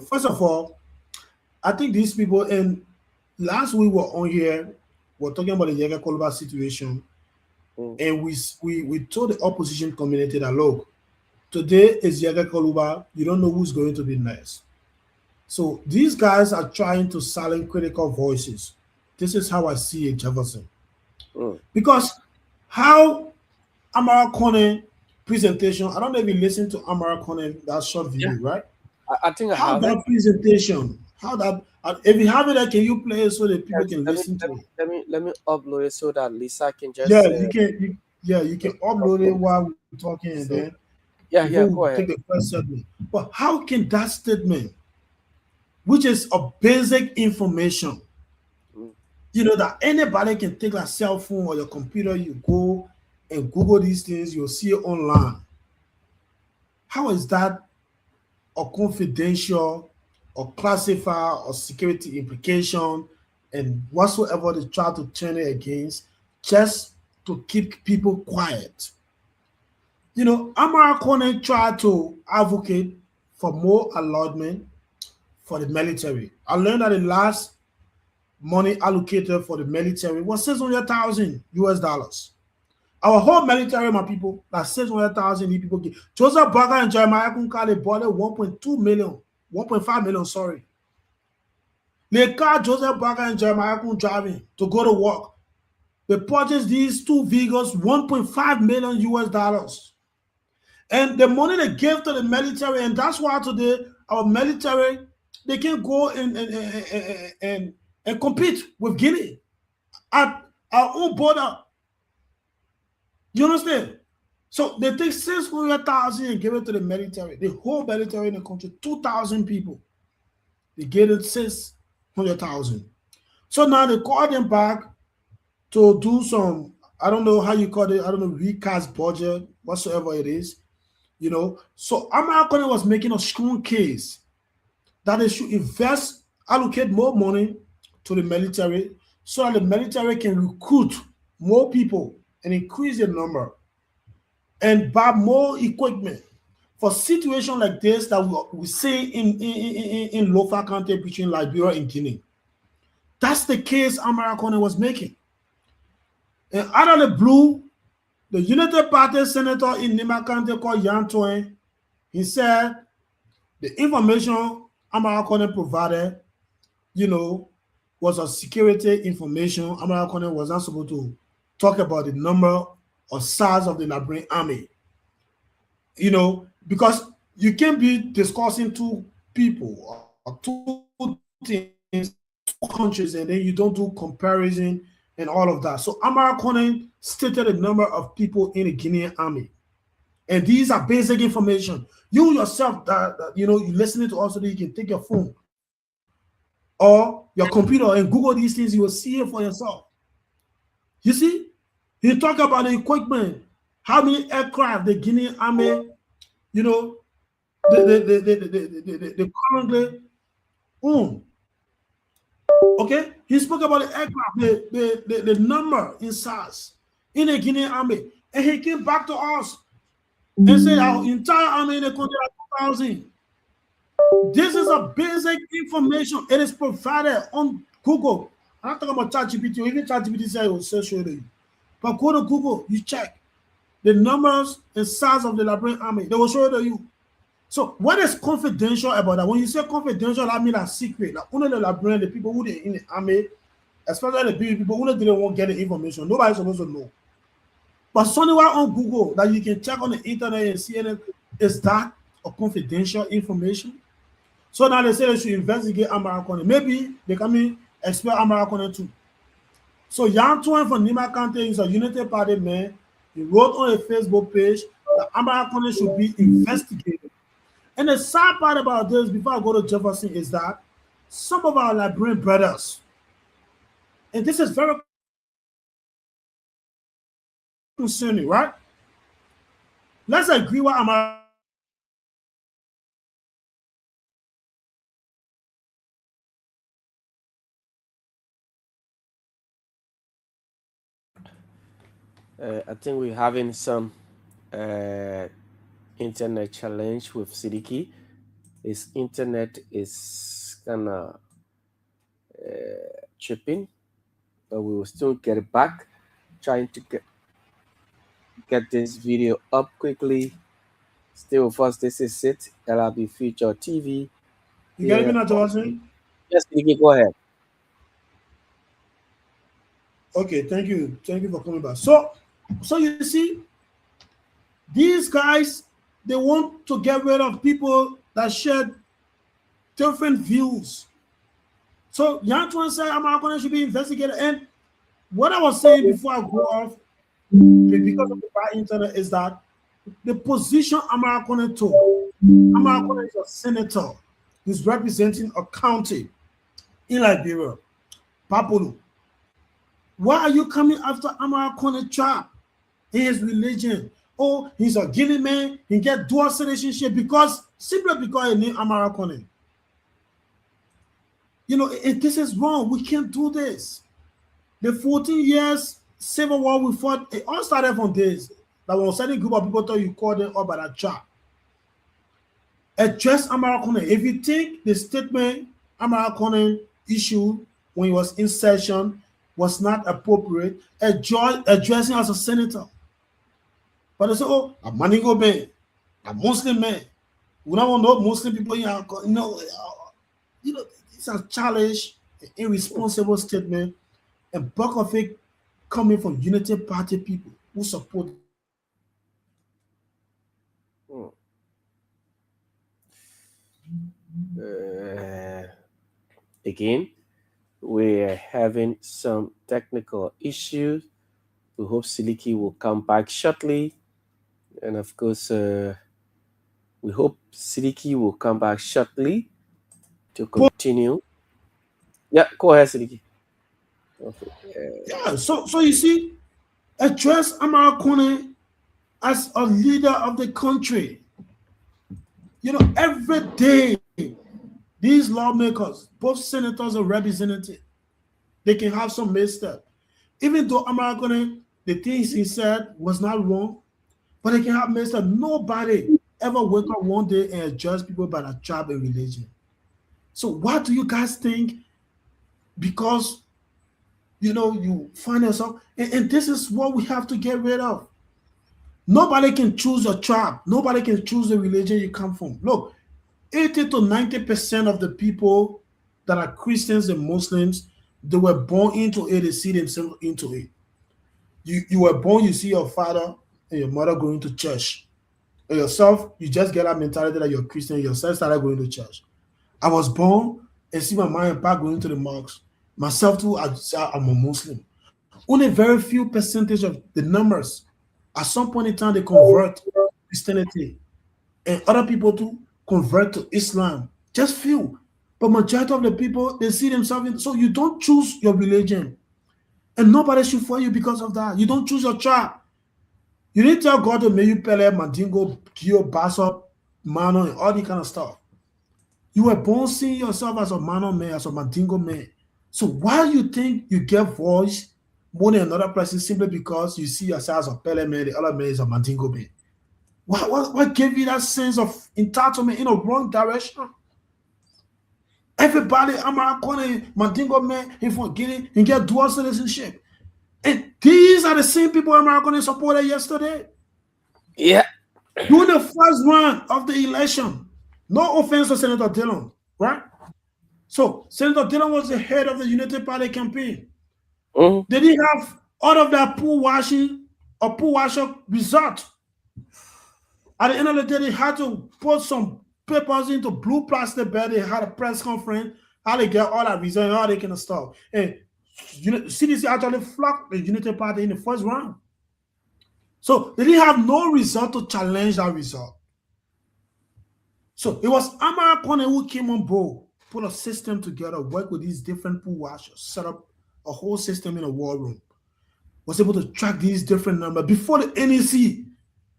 first of all, I think these people, and last we were on here, we're talking about the Yega Koluba situation, Mm, and we told the opposition community that look, today is Yega Koluba, you don't know who's going to be next. So these guys are trying to silence critical voices. This is how I see it, Jefferson. mm. Because how Amara Conan presentation, I don't know if you listen to Amara Conan, that short Yeah, video, right? I think I How have it. that presentation, how that, if you have it, can you play it so that people Yes, can listen to it? let me upload it so that Lisa can Yeah, just you can upload it while we're talking, and so then yeah, before yeah, we go ahead. take the first segment. But how can that statement, which is a basic information, Mm, that anybody can take a cell phone or your computer, you go and Google these things, you'll see it online. How is that a confidential or classified or security implication and whatsoever they try to turn it against just to keep people quiet? Amara Conan tried to advocate for more allotment for the military. I learned that the last money allocated for the military was 600,000 US dollars. Our whole military, my people, that's 600,000 people get. Joseph Baga and Jeremiah Kunkale bought 1.2 million, 1.5 million, sorry. The car Joseph Baga and Jeremiah Kun driving to go to work. They purchased these two vehicles, 1.5 million US dollars. And the money they gave to the military, and that's why today our military, they can go and compete with Guinea at our own border. You understand? So they take 600,000 and give it to the military. The whole military in the country, 2,000 people. They get it 600,000. So now they call them back to do some, I don't know how you call it, I don't know, recast budget, whatsoever it is. So America was making a strong case that they should invest, allocate more money to the military so that the military can recruit more people and increase their number and buy more equipment for situations like this that we see in Lofa County between Liberia and Guinea. That's the case America was making. And out of the blue, the United Party senator in Nima County called Yan Twain, he said the information America provided, was a security information. America was not supposed to talk about the number or size of the Liberian army. Because you can't be discussing two people or two things, two countries, and then you don't do comparison and all of that. So Amara Conan stated a number of people in the Guinean army. And these are basic information. You yourself, you listening to us, so that you can take your phone or your computer and Google these things, you will see it for yourself. You see? He talk about the equipment, how many aircraft the Guinean army, they currently own. Okay? He spoke about the aircraft, the number in size in the Guinean army. And he came back to us and said our entire army in the country are 2,000. This is a basic information. It is provided on Google. I'm not talking about ChatGPT. Even ChatGPT said it will show you. But go to Google, you check the numbers and size of the Liberian army. They will show it to you. So what is confidential about that? When you say confidential, I mean that's secret. Like only the Liberian, the people who they in the army, especially the big people who didn't want to get the information. Nobody's supposed to know. But somewhere on Google that you can check on the internet and see it, is that a confidential information? So now they say they should investigate Amarakone. Maybe they can expel Amarakone too. So Yan Twain from Nima County is a Unity Party man. He wrote on a Facebook page that Amarakone should be investigated. And the sad part about this, before I go to Jefferson, is that some of our Liberian brothers, and this is very concerning, right? Let's agree what Amarakone. I think we're having some uh internet challenge with Siddiqui. His internet is kind of tripping, but we will still get it back. Trying to get this video up quickly. Still with us, this is it, LRB Future TV. You get me now, Johnson? Yes, Siddiqui, go ahead. Okay, thank you. Thank you for coming back. So you see, these guys, they want to get rid of people that share different views. So Yantuan said American should be investigated. And what I was saying before I go off, because of the bad internet, is that the position American took, American is a senator who's representing a county in Liberia, Papulu. Why are you coming after American tribe? His religion. Oh, he's a Guinea man. He get dual citizenship simply because he named American. You know, this is wrong. We can't do this. The 14 years civil war we fought, it all started from this. That was a certain group of people thought you called them up by that tribe. Address American. If you think the statement American issued when he was in session was not appropriate, addressing as a senator. But they say, oh, a Mandingo man, a Muslim man. We don't want no Muslim people here. It's a challenge, an irresponsible statement, and bulk of it coming from Unity Party people who support. Again, we're having some technical issues. We hope Siddiqui will come back shortly. And of course, we hope Siddiqui will come back shortly to continue. Yeah, go ahead, Siddiqui. Yeah, so you see, address American as a leader of the country. You know, every day, these lawmakers, both senators and representatives, they can have some misstep. Even though American, the things he said was not wrong, but they can have misstep. Nobody ever wake up one day and address people by their tribe and religion. So what do you guys think? Because, you know, you find yourself, and this is what we have to get rid of. Nobody can choose your tribe. Nobody can choose the religion you come from. Look, 80 to 90% of the people that are Christians and Muslims, they were born into it, they see themselves into it. You were born, you see your father and your mother going to church. And yourself, you just get that mentality that you're Christian, yourself started going to church. I was born and see my mom and papa going to the mosque. Myself too, I'm a Muslim. Only very few percentage of the numbers, at some point in time, they convert to Christianity. And other people too convert to Islam. Just few. But majority of the people, they see themselves in. So you don't choose your religion. And nobody should follow you because of that. You don't choose your tribe. You didn't tell God to make you Pele, Mandingo, Kio, Basso, Mano, and all that kind of stuff. You were born seeing yourself as a Mano man, as a Mandingo man. So why you think you get voice more than another person simply because you see yourself as a Pele man, the other man is a Mandingo man? What gave you that sense of entitlement in a wrong direction? Everybody, I'm calling Mandingo man, he from Guinea, he get dual citizenship. And these are the same people American supported yesterday. Yeah. During the first round of the election, no offense to Senator Dillon, right? So Senator Dillon was the head of the United Party campaign. They didn't have all of that pool washing or pool washer result. At the end of the day, they had to put some papers into blue plastic bag. They had a press conference, how they get all that result and all that kind of stuff. And CDC actually flocked the Unity Party in the first round. So they didn't have no result to challenge that result. So it was American who came on board, put a system together, work with these different pool washers, set up a whole system in a war room, was able to track these different numbers. Before the NEC,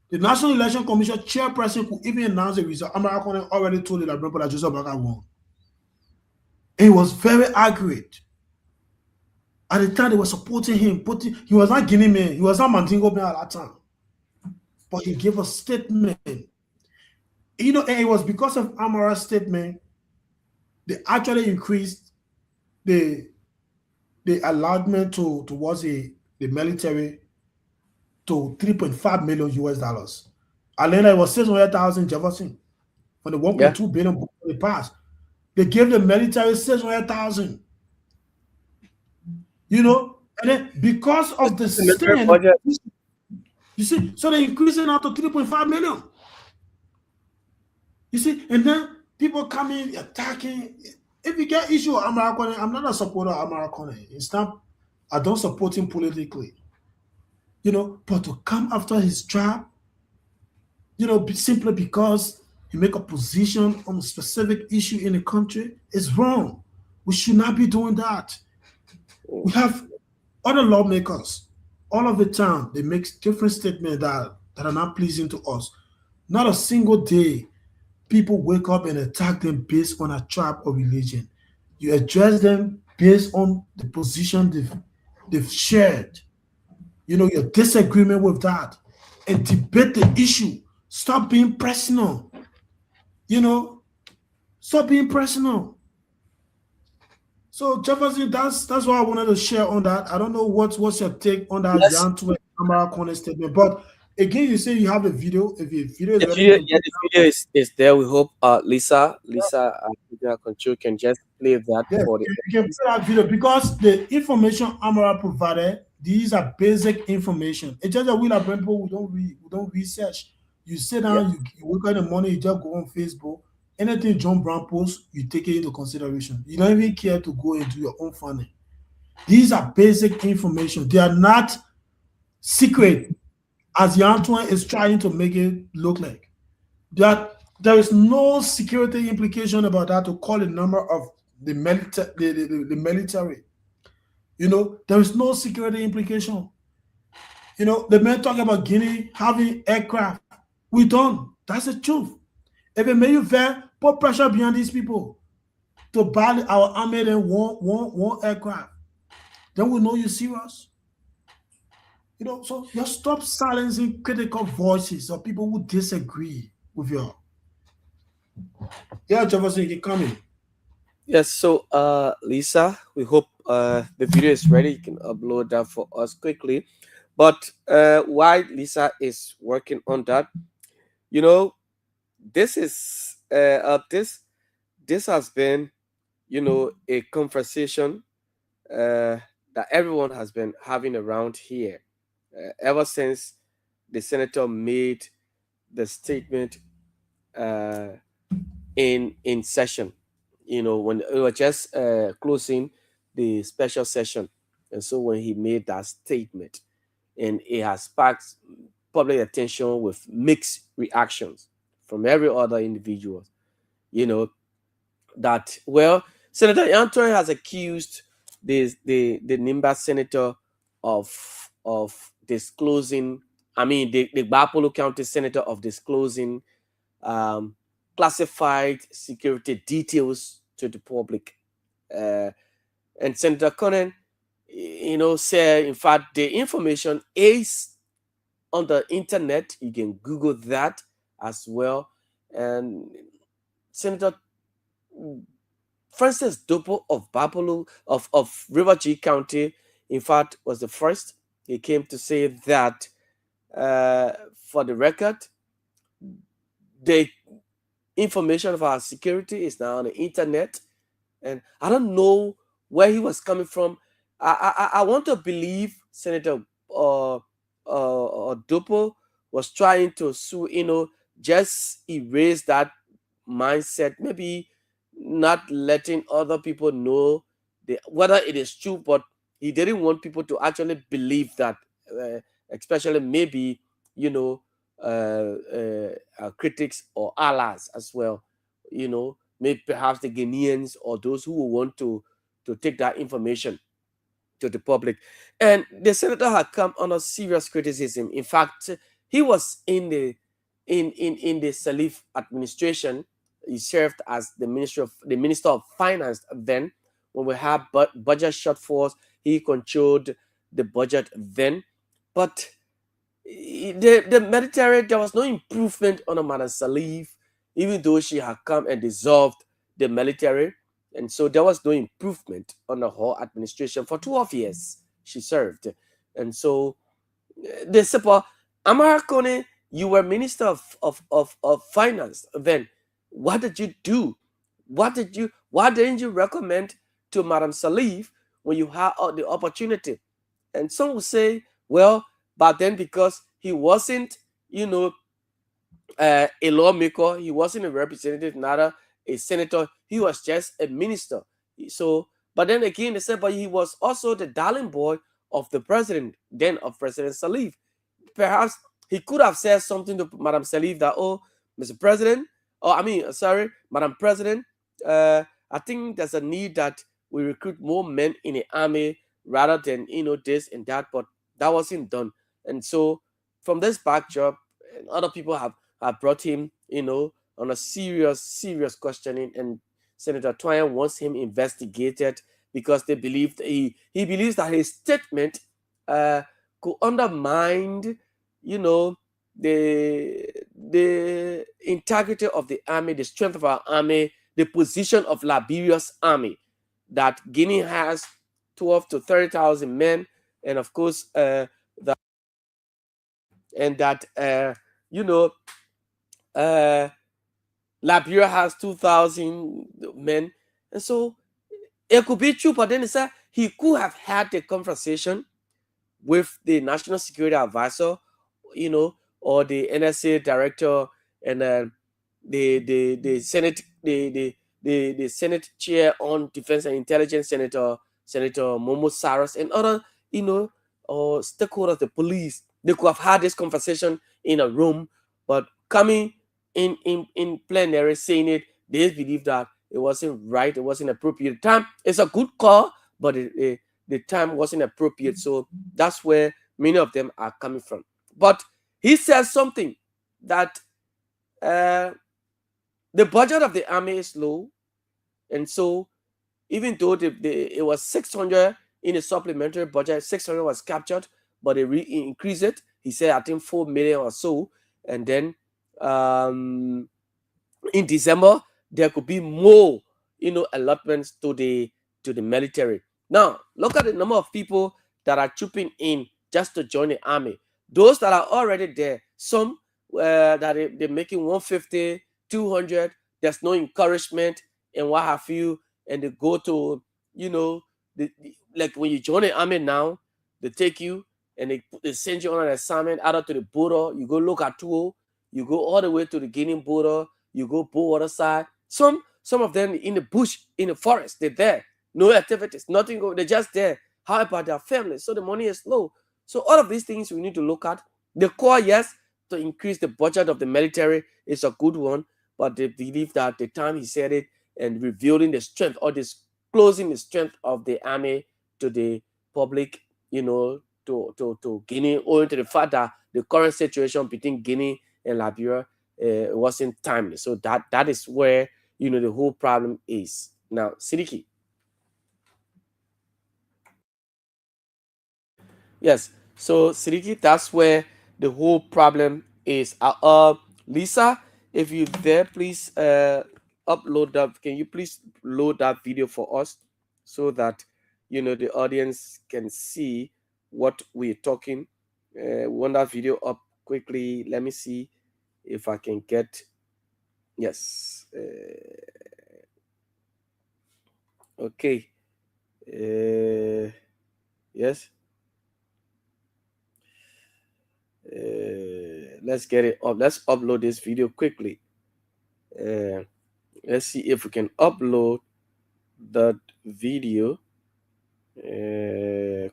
the National Election Commission chairperson could even announce the result. American already told the Liberal that Joseph Baga won. And it was very accurate. At the time, they were supporting him. He was not Guinea man. He was not Mandingo man at that time. But he gave a statement and it was because of Amara's statement they actually increased the allotment towards the military to 3.5 million US dollars. And then it was 600,000 Jefferson for the Yeah. 1.2 billion they passed. They gave the military 600,000. And then because of the stand, budget. you see, so they increased it now to 3.5 million. You see, and then people coming attacking. If you get issue with Amara Kone, I'm not a supporter of Amara Kone. It's not, I don't support him politically. But to come after his tribe, simply because he make a position on a specific issue in the country is wrong. We should not be doing that. We have other lawmakers all of the time. They make different statements that are not pleasing to us. Not a single day people wake up and attack them based on a tribe or religion. You address them based on the position they've shared. Your disagreement with that, and debate the issue. Stop being personal. Stop being personal. So Jefferson, that's what I wanted to share on that. I don't know what's your take on that Yantu Amara Kone statement, but again, you say you have a video. If your video is The ready, video, the video is there. We hope Lisa Control can just play that for the. you can play that video because the information Amara provided, these are basic information. It's just that we like people who don't research. You sit down, you wake up in the morning, you just go on Facebook. Anything John Brown posts, you take it into consideration. You don't even care to go and do your own funding. These are basic information. They are not secret, as Antoine is trying to make it look like. There is no security implication about that to call the number of the military. There is no security implication. The men talking about Guinea having aircraft. We don't. That's the truth. If it made you fair, put pressure behind these people to buy our army and one aircraft. Then we know you're serious. So just stop silencing critical voices of people who disagree with you. Yeah, Jefferson, you can come in. Yes, so Lisa, we hope the video is ready. You can upload that for us quickly. But while Lisa is working on that, this is this has been a conversation that everyone has been having around here ever since the senator made the statement in session, when we were just closing the special session. And so when he made that statement, and it has sparked public attention with mixed reactions from every other individual, that, well, Senator Antoine has accused the Nimba senator of disclosing, the Bapolo County senator of disclosing classified security details to the public. And Senator Conan, said, in fact, the information is on the internet. You can Google that as well. And Senator Francis Dopo of Bapolo, of River G County, in fact, was the first. He came to say that, for the record, the information of our security is now on the internet. And I don't know where he was coming from. I want to believe Senator Dopo was trying to just erase that mindset, maybe not letting other people know whether it is true, but he didn't want people to actually believe that, especially maybe, critics or allies as well, maybe perhaps the Guineans or those who will want to take that information to the public. And the senator had come under serious criticism. In fact, he was in the Salif administration. He served as the minister of finance then. When we had budget shortfalls, he controlled the budget then. But the military, there was no improvement under Madam Salif. even though she had come and dissolved the military. And so there was no improvement under her administration. For 12 years, she served. And so they said, Amarakone, you were Minister of Finance. Then what did you do? Why didn't you recommend to Madam Salif when you had the opportunity? And some will say, well, but then because he wasn't, a lawmaker, he wasn't a representative, neither a senator, he was just a minister. So, but then again, they said, but he was also the darling boy of the president, then of President Salif. Perhaps he could have said something to Madam Salif that, oh, Mr. President, Madam President, I think there's a need that we recruit more men in the army rather than, this and that, but that wasn't done. And so from this backdrop, other people have brought him, on a serious questioning, and Senator Twine wants him investigated because they believe he believes that his statement could undermine, the integrity of the army, the strength of our army, the position of Liberia's army, that Guinea has 12 to 30,000 men, and of course, Liberia has 2,000 men. And so it could be true, but then he could have had the conversation with the National Security Advisor, or the NSA director, and the Senate, the Senate chair on Defense and Intelligence, Senator Momo Saras, and other, or stakeholders, the police. They could have had this conversation in a room, but coming in plenary saying it, they believe that it wasn't right, it wasn't appropriate. Time, it's a good call, but the time wasn't appropriate. So that's where many of them are coming from. But he says something that the budget of the army is low, and so even though it was 600 in a supplementary budget, 600 was captured, but they increased it. He said, I think 4 million or so. And then in December, there could be more, allotments to the military. Now, look at the number of people that are trooping in just to join the army. Those that are already there, some that they're making 150, 200, there's no encouragement and what have you, and they go to, like when you join the army now, they take you and they send you on an assignment out to the border. You go look at Tuo, you go all the way to the Guinea border, you go border side. Some of them in the bush, in the forest, they're there. No activities, nothing going, they're just there. How about their families? So the money is low. So all of these things we need to look at. The core, yes, to increase the budget of the military is a good one, but they believe that the time he said it and revealing the strength or disclosing the strength of the army to the public, to Guinea, owing to the fact that the current situation between Guinea and Liberia wasn't timely. So that is where, the whole problem is. Now, Sidiki. Yes, so Sidiki, that's where the whole problem is. Lisa, if you're there, please upload that. Can you please load that video for us so that the audience can see what we're talking? Want that video up quickly? Let me see if I can get. Yes. Okay. Yes. Let's get it up. Let's upload this video quickly. Let's see if we can upload that video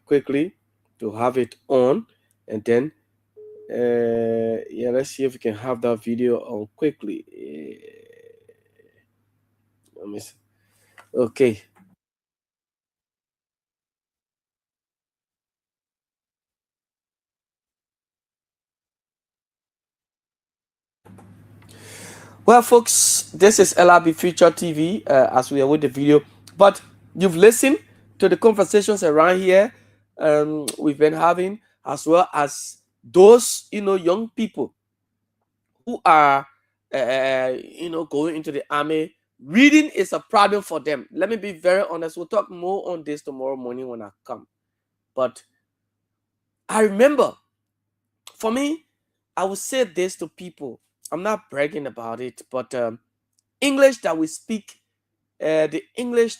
quickly to have it on, and then let's see if we can have that video on quickly. Let me see. Okay. Well, folks, this is LRB Future TV as we are with the video. But you've listened to the conversations around here we've been having, as well as those, young people who are going into the army. Reading is a problem for them. Let me be very honest. We'll talk more on this tomorrow morning when I come. But I remember, for me, I would say this to people. I'm not bragging about it, but English that we speak, English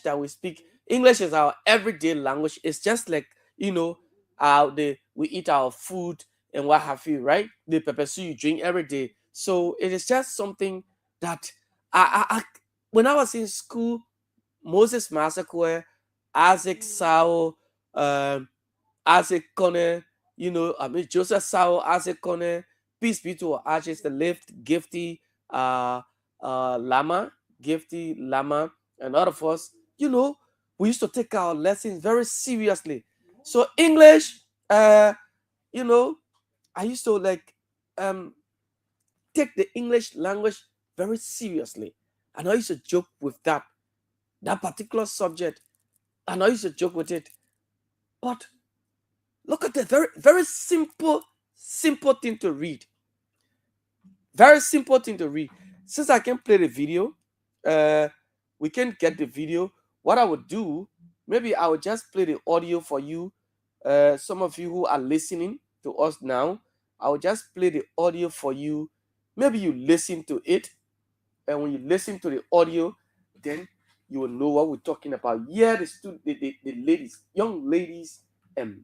is our everyday language. It's just like, we eat our food and what have you, right? The pepper soup you drink every day. So it is just something that when I was in school, Moses Massacre, Isaac Sao, Isaac Connor, Joseph Sao, Isaac Connor, peace be to our ashes, the lift, Gifty, Lama, and all of us, we used to take our lessons very seriously. So English, I used to take the English language very seriously. And I used to joke with that particular subject. And I used to joke with it. But look at the very, very simple thing to read. Very simple thing to read. Since I can play the video, we can get the video. What I would do, maybe I would just play the audio for you. Some of you who are listening to us now, I will just play the audio for you. Maybe you listen to it, and when you listen to the audio, then you will know what we're talking about. Yeah, the ladies, young ladies, and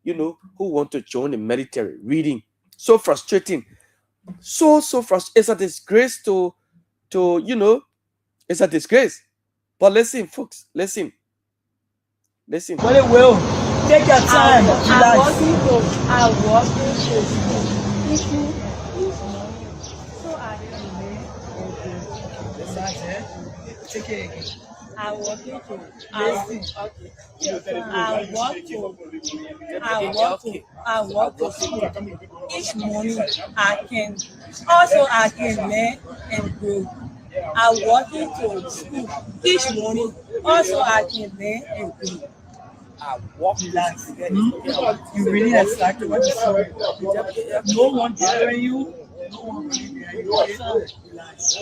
who want to join the military, reading. So frustrating. So frustrating. It's a disgrace to it's a disgrace. But listen, folks, listen. Well, it will. Take your time. I'm walking to school. So I Take it again. I'm walking to school. Each morning I can learn and grow. I'm walking to school. Each morning also I can learn and grow. Relax. You really exactly what you said. No one bothering you. No one really behind you. Relax.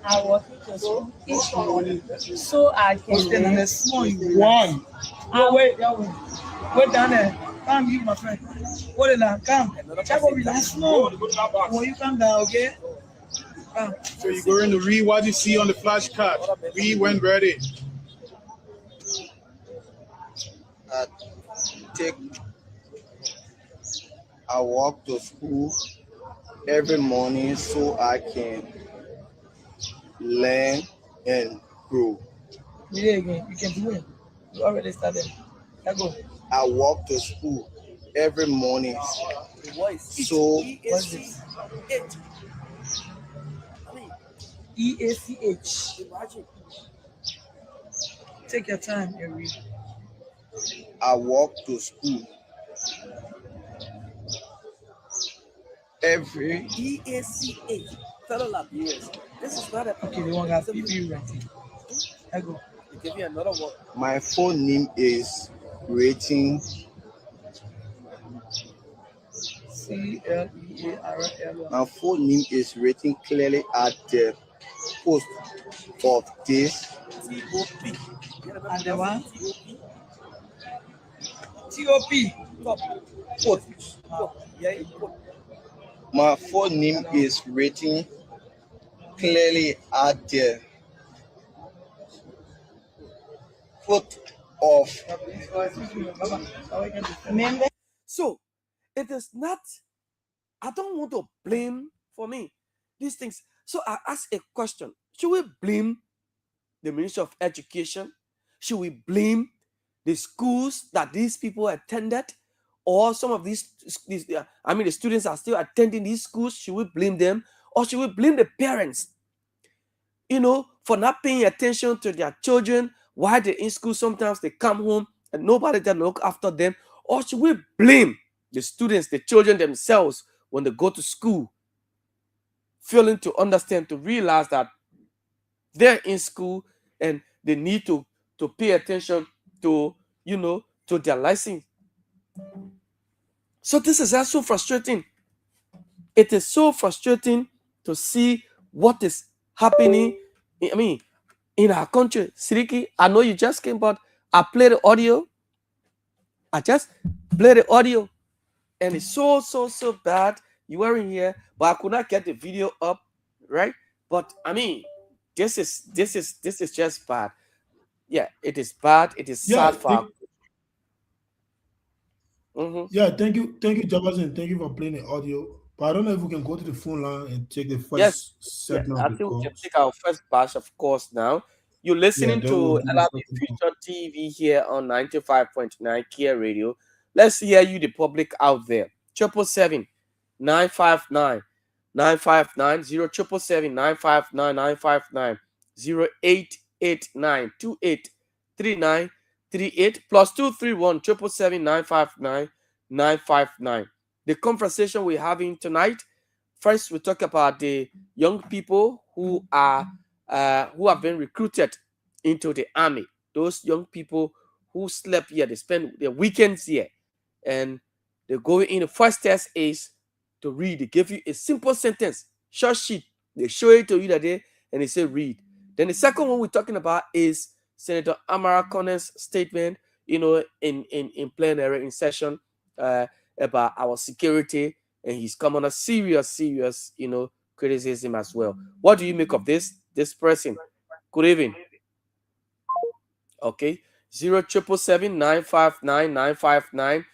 I walk to school each morning so I can Stand on learn. the small you one. No, wait, that one. Wait down there. Come, you, my friend. Hold it down. Come. Check over relax. No. When you come down, okay? Come. So you're going to read what you see on the flashcard. Read when ready. I walk to school every morning so I can learn and grow. Read it again. You can do it. You already started. Let's go. I walk to school every morning so What's this? EACH. Take your time and read. I walk to school every EACH, fellow Liberians. This is not a Okay, the one got PP writing. Let's go. to give you another one. my full name is Rating CLEARL. my full name is written clearly at the post of this TOP. And the one? TOP. Quote. Yeah, quote. my full name is written clearly at the foot of Remember, So it is not, I don't want to blame for me these things. So I ask a question. Should we blame the Ministry of Education? Should we blame the schools that these people attended? Or some of the students are still attending these schools? Should we blame them? Or should we blame the parents, for not paying attention to their children while they're in school? Sometimes they come home and nobody can look after them. Or should we blame the students, the children themselves, when they go to school, failing to understand, to realize that they're in school and they need to pay attention to, to their license? So this is also frustrating. It is so frustrating to see what is happening. I mean, in our country. Siriki, I know you just came, but I played the audio. I just played the audio, and it's so bad. You weren't here, but I could not get the video up, right? But I mean, this is just bad. Yeah, it is bad. It is sad for. Yeah, thank you, Jefferson. Thank you for playing the audio. But I don't know if we can go to the phone line and take the first segment I of the think we call. can take our first batch, of course. Now you're listening then to we'll do the LRB second Future TV here on 95.9 Kia Radio. Let's hear you, the public out there. 777-959-959 077-959-959 0889-283938 plus 231 777-959-959. The conversation we're having tonight. First, we talk about the young people who have been recruited into the army. Those young people who slept here, they spend their weekends here, and they go in. The first test is to read. They give you a simple sentence, short sheet. They show it to you that day, and they say read. Then the second one we're talking about is Senator Amara Conner's statement, in plenary in session about our security. And he's come on a serious, criticism as well. What do you make of this person? Good evening. Okay. 0777-959-959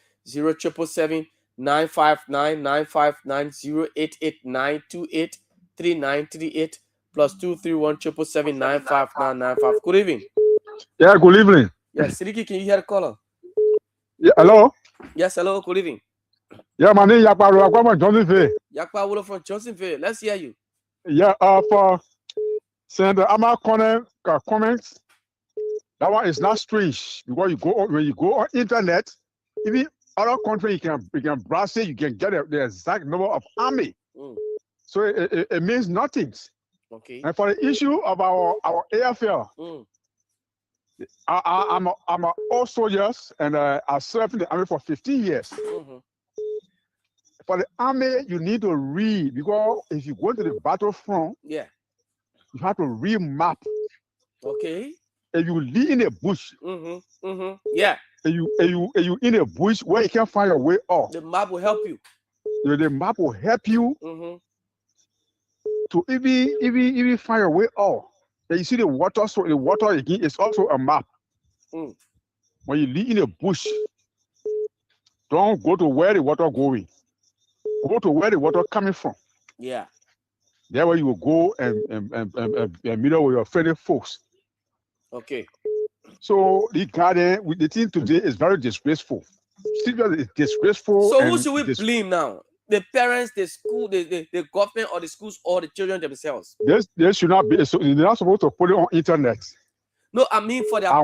0777-959-959 0889283938 plus 231 777-959-959. Good evening. Yeah, good evening. Yes, Sidiki, can you hear the caller? Yeah, hello. Yes, hello. Good evening. Yeah, my name is Yakpa from Johnsonville. Yakpa Wolo from Johnsonville. Let's hear you. Yeah, for Senator Amara Conner comments, that one is not strange because when you go on internet, even other countries you can browse it, you can get the exact number of army. So it means nothing. Okay. And for the issue of our AFL, I'm a old soldier and I served in the army for 15 years. For the army, you need to read because if you go to the battlefront, you have to read map. Okay. If you live in a bush, yeah. If you in a bush where you can't find your way off, the map will help you. The map will help you to even find your way off. And you see the water, so the water again is also a map. When you live in a bush, don't go to where the water going. Go to where the water coming from. Yeah. There where you will go and meet up with your friendly folks. Okay. So the garden, the thing today is very disgraceful. It's disgraceful. So who should we blame now? The parents, the school, the government, or the schools, or the children themselves? They should not be. So they're not supposed to put it on internet. No, I mean for the. I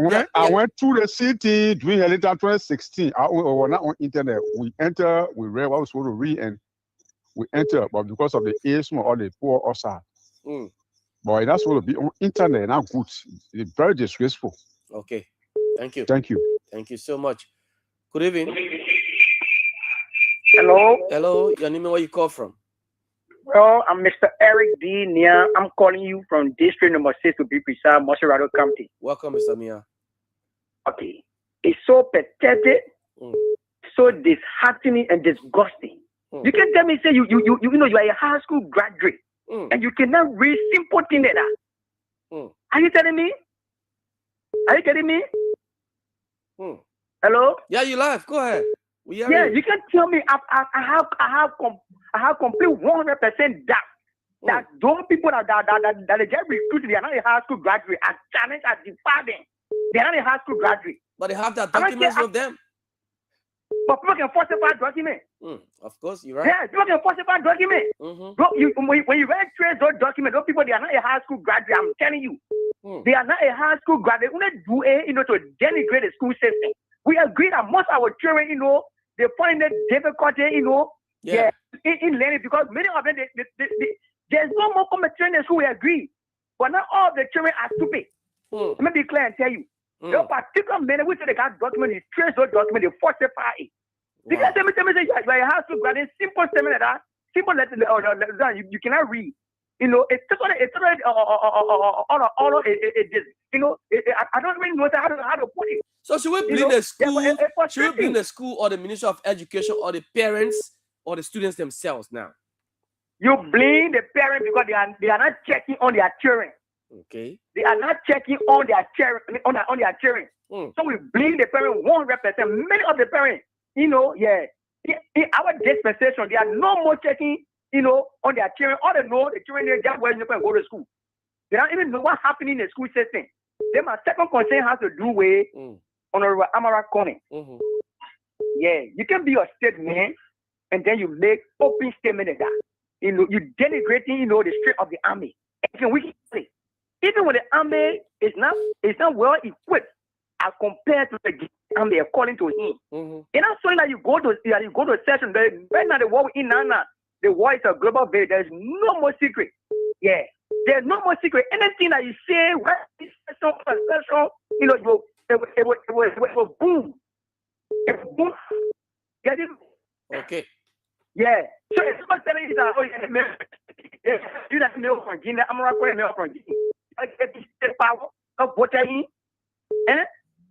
went through the city during Helitan 2016. We were not on internet. We enter, we read what we were supposed to read, and we enter. But because of the age or the poor outside, but that's supposed to be on internet. Not good. It's very disgraceful. Okay. Thank you. Thank you. Thank you so much. Good evening. Hello. Hello. Your name and where you call from? Well, I'm Mr. Eric D. Nia. I'm calling you from District Number 6 to be precise, Moserado County. Welcome, Mr. Nia. Okay. It's so pathetic, so disheartening and disgusting. You can tell me, say you are a high school graduate, and you cannot read simple things like that. Are you telling me? Are you kidding me? Hello? Yeah, you live. Go ahead. Yeah, you can tell me. I have complete 100% doubt that those people that they get recruited, they are not a high school graduate. I challenge, I defy them. They are not a high school graduate. But they have that documents with them. But people can falsify documents. Of course, you're right. Yeah, people can falsify documents. When you read trace those documents, those people, they are not a high school graduate. I'm telling you. They are not a high school graduate. We don't do it, to denigrate the school system. We agree that most of our children, they find it difficult, in learning because many of them, there's no more competition in school. We agree. But not all of the children are stupid. Let me be clear and tell you. The particular men, which they got documents, they trace those documents, they falsify it. Because tell me, you are a high school graduate, simple statement like that, simple letter, you cannot read. You know, it's totally, you know, I don't really know how to put it. So should we blame the school? Should we blame the school or the Ministry of Education or the parents or the students themselves now? You blame the parents because they are not checking on their children. Okay. They are not checking on their children on their children. So we blame the parents 100%. Many of the parents, you know, in our dispensation, they are no more checking, you know, on their children. All they know, the children they just wear uniform and go to school. They don't even know what's happening in the school system. Then my second concern has to do with Honorable Amara Connie. Yeah, you can be a state man and then you make open statement like that. You know, you denigrating, you know, the strength of the army. Even when the army is not well equipped as compared to the army according to him. It's not so that you go to session. Right now the war in Nana, the war is a global village. There's no more secret. Yeah. There's no more secret. Anything that you say, special, you know, it will boom. It will boom. Get it? Okay. Yeah. So it's not telling you that, oh, yeah, you don't know from Guinea, I'm not going to know from Guinea. I get this power of what I mean.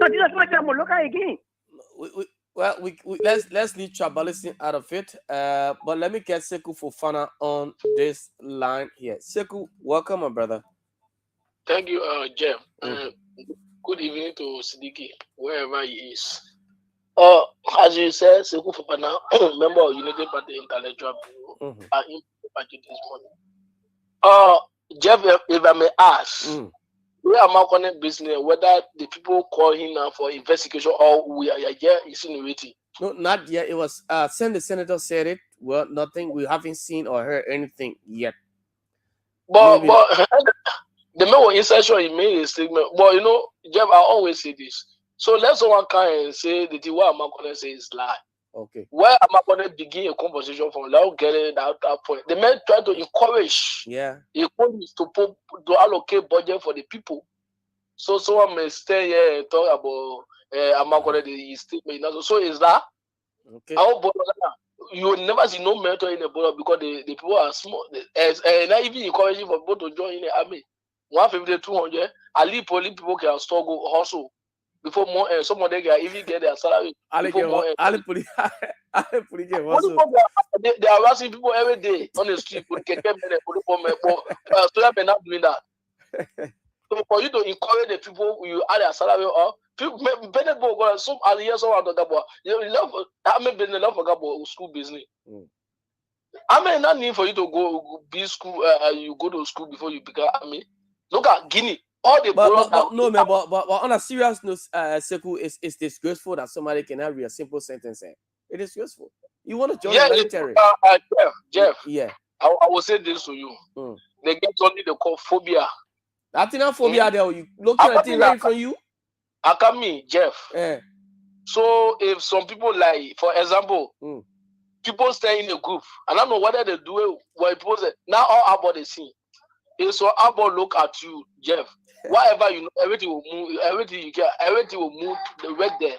So this is what I'm looking at again. Let's leave tribalism out of it. But let me get Sekou Fofana on this line here. Sekou, welcome, my brother. Thank you, Jeff. Good evening to Sidiki, wherever he is. As you said, Sekou Fofana, member of Unity Party Intellectual Bureau, are in the party this morning. Jeff, if I may ask, where am I connecting business? Whether the people call him now for investigation or we are here insinuating? No, not yet. It was the senator said it. Well, nothing. We haven't seen or heard anything yet. But the man insertion he made a statement. But you know, Jeff, I always say this. So let someone come and say that what am I going to say is lie. Okay. Where am I going to begin a conversation from? Let's get it at that point. The man try to encourage. Yeah. Economies to allocate budget for the people. So someone may stay here and talk about am I going to statement. So is that? Okay. You will never see no mentor in the border because the people are small. And not even encouraging for people to join in the army. 150, 200. At least people can struggle hustle. Before more, some of them can even get their salary. They are harassing people every day on the street. So they are not doing that. So for you to encourage the people, you add their salary or people. Some are here, some are not about. You love. I mean, business love about school business. I mean, not need for you to go be school. You go to school before you become army. Look at Guinea. But on a serious note, Sekou, it's disgraceful that somebody cannot read a simple sentence. It is disgraceful. You want to join the military? Jeff. Yeah. I will say this to you. They get something they call phobia. That's not phobia there. You look at it right from you. I come me, Jeff. Yeah. So if some people like, for example, people stay in a group, and I don't know whether they do it. What people say now, all about the scene. It's so about look at you, Jeff. Whatever you know, everything will move. Everything you get, everything will move the right there.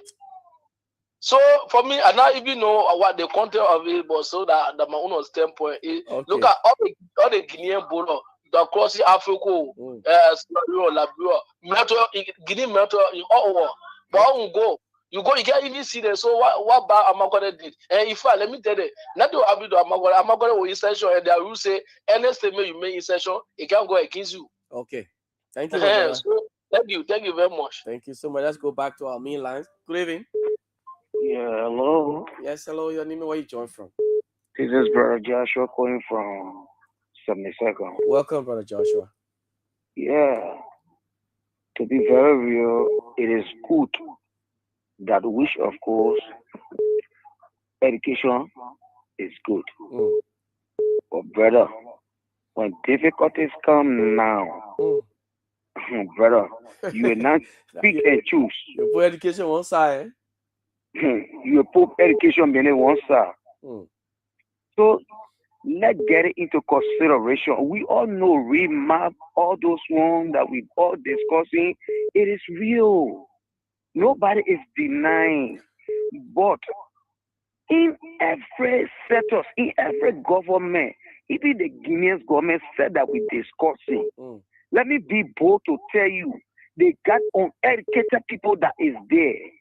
So for me, I not even know what the content of it, but so that my own standpoint is look at all the Guinean bowler across Africa, Liberia, Guinea Metro in all over. But I won't go. You can't even see them. So what bad Amagona did? And if let me tell you, not to have Amagona will insertion, and the rules say any statement you make insertion, it can go against you. Okay. Thank you. So, thank you very much. Thank you so much. Let's go back to our main lines. Good evening. Yeah, hello. Yes, hello. Your name, where you join from? This is Brother Joshua calling from 72nd. Welcome, Brother Joshua. Yeah. To be very real, it is good that which, of course, education is good. But brother, when difficulties come now, brother, you will not pick and choose. You put education one side. You put education on one side. So let's get it into consideration. We all know remap all those ones that we all discussing. It is real. Nobody is denying. But In every sector, in every government, even the Guinean government said that we're discussing. Let me be bold to tell you, they got uneducated people that is there.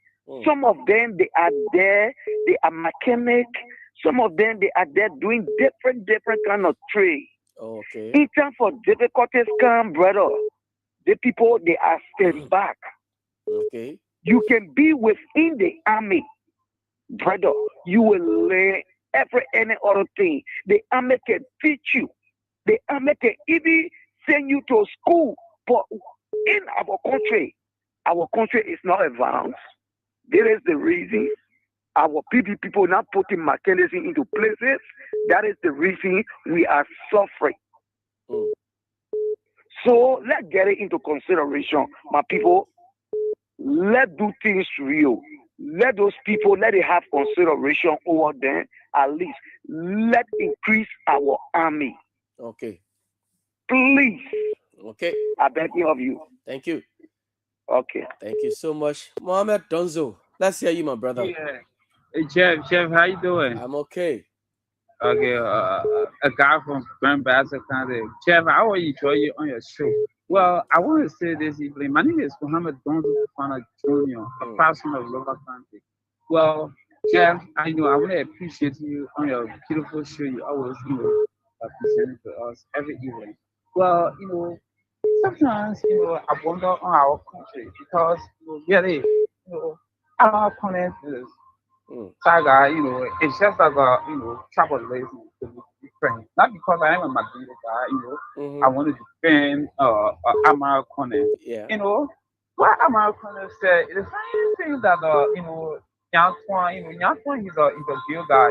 Some of them, they are there, they are mechanic. Some of them, they are there doing different kind of trade. Okay. In time for difficulties come, brother, the people, they are staying back. Okay. You can be within the army, brother. You will learn any other thing. The army can teach you. The army can even send you to school. But in our country is not advanced. There is the reason our people not putting mechanism into places. That is the reason we are suffering. So let's get it into consideration, my people. Let's do things real. Let those people, let it have consideration over them. At least let's increase our army. Okay. Please. Okay. I beg of you. Thank you. Okay. Thank you so much. Mohammed Donzo. Let's hear you, my brother. Yeah. Hey, Jeff, how you doing? I'm okay. Okay, a guy from Grand Bassa County. Jeff, I always enjoy you on your show. Well, I want to say this evening. My name is Mohammed Donzo Fofana Jr., a person of Lower County. Well, Jeff, I want to appreciate you on your beautiful show. You always, present to us every evening. Well, sometimes, I wonder on our country because, really, our opponent is saga, it's just like tribalism to be frank. Not because I am a Madrid guy, I want to defend Amar Kone. Yeah. What Amar Kone said is the same thing that Nyantuan he's a Gil guy,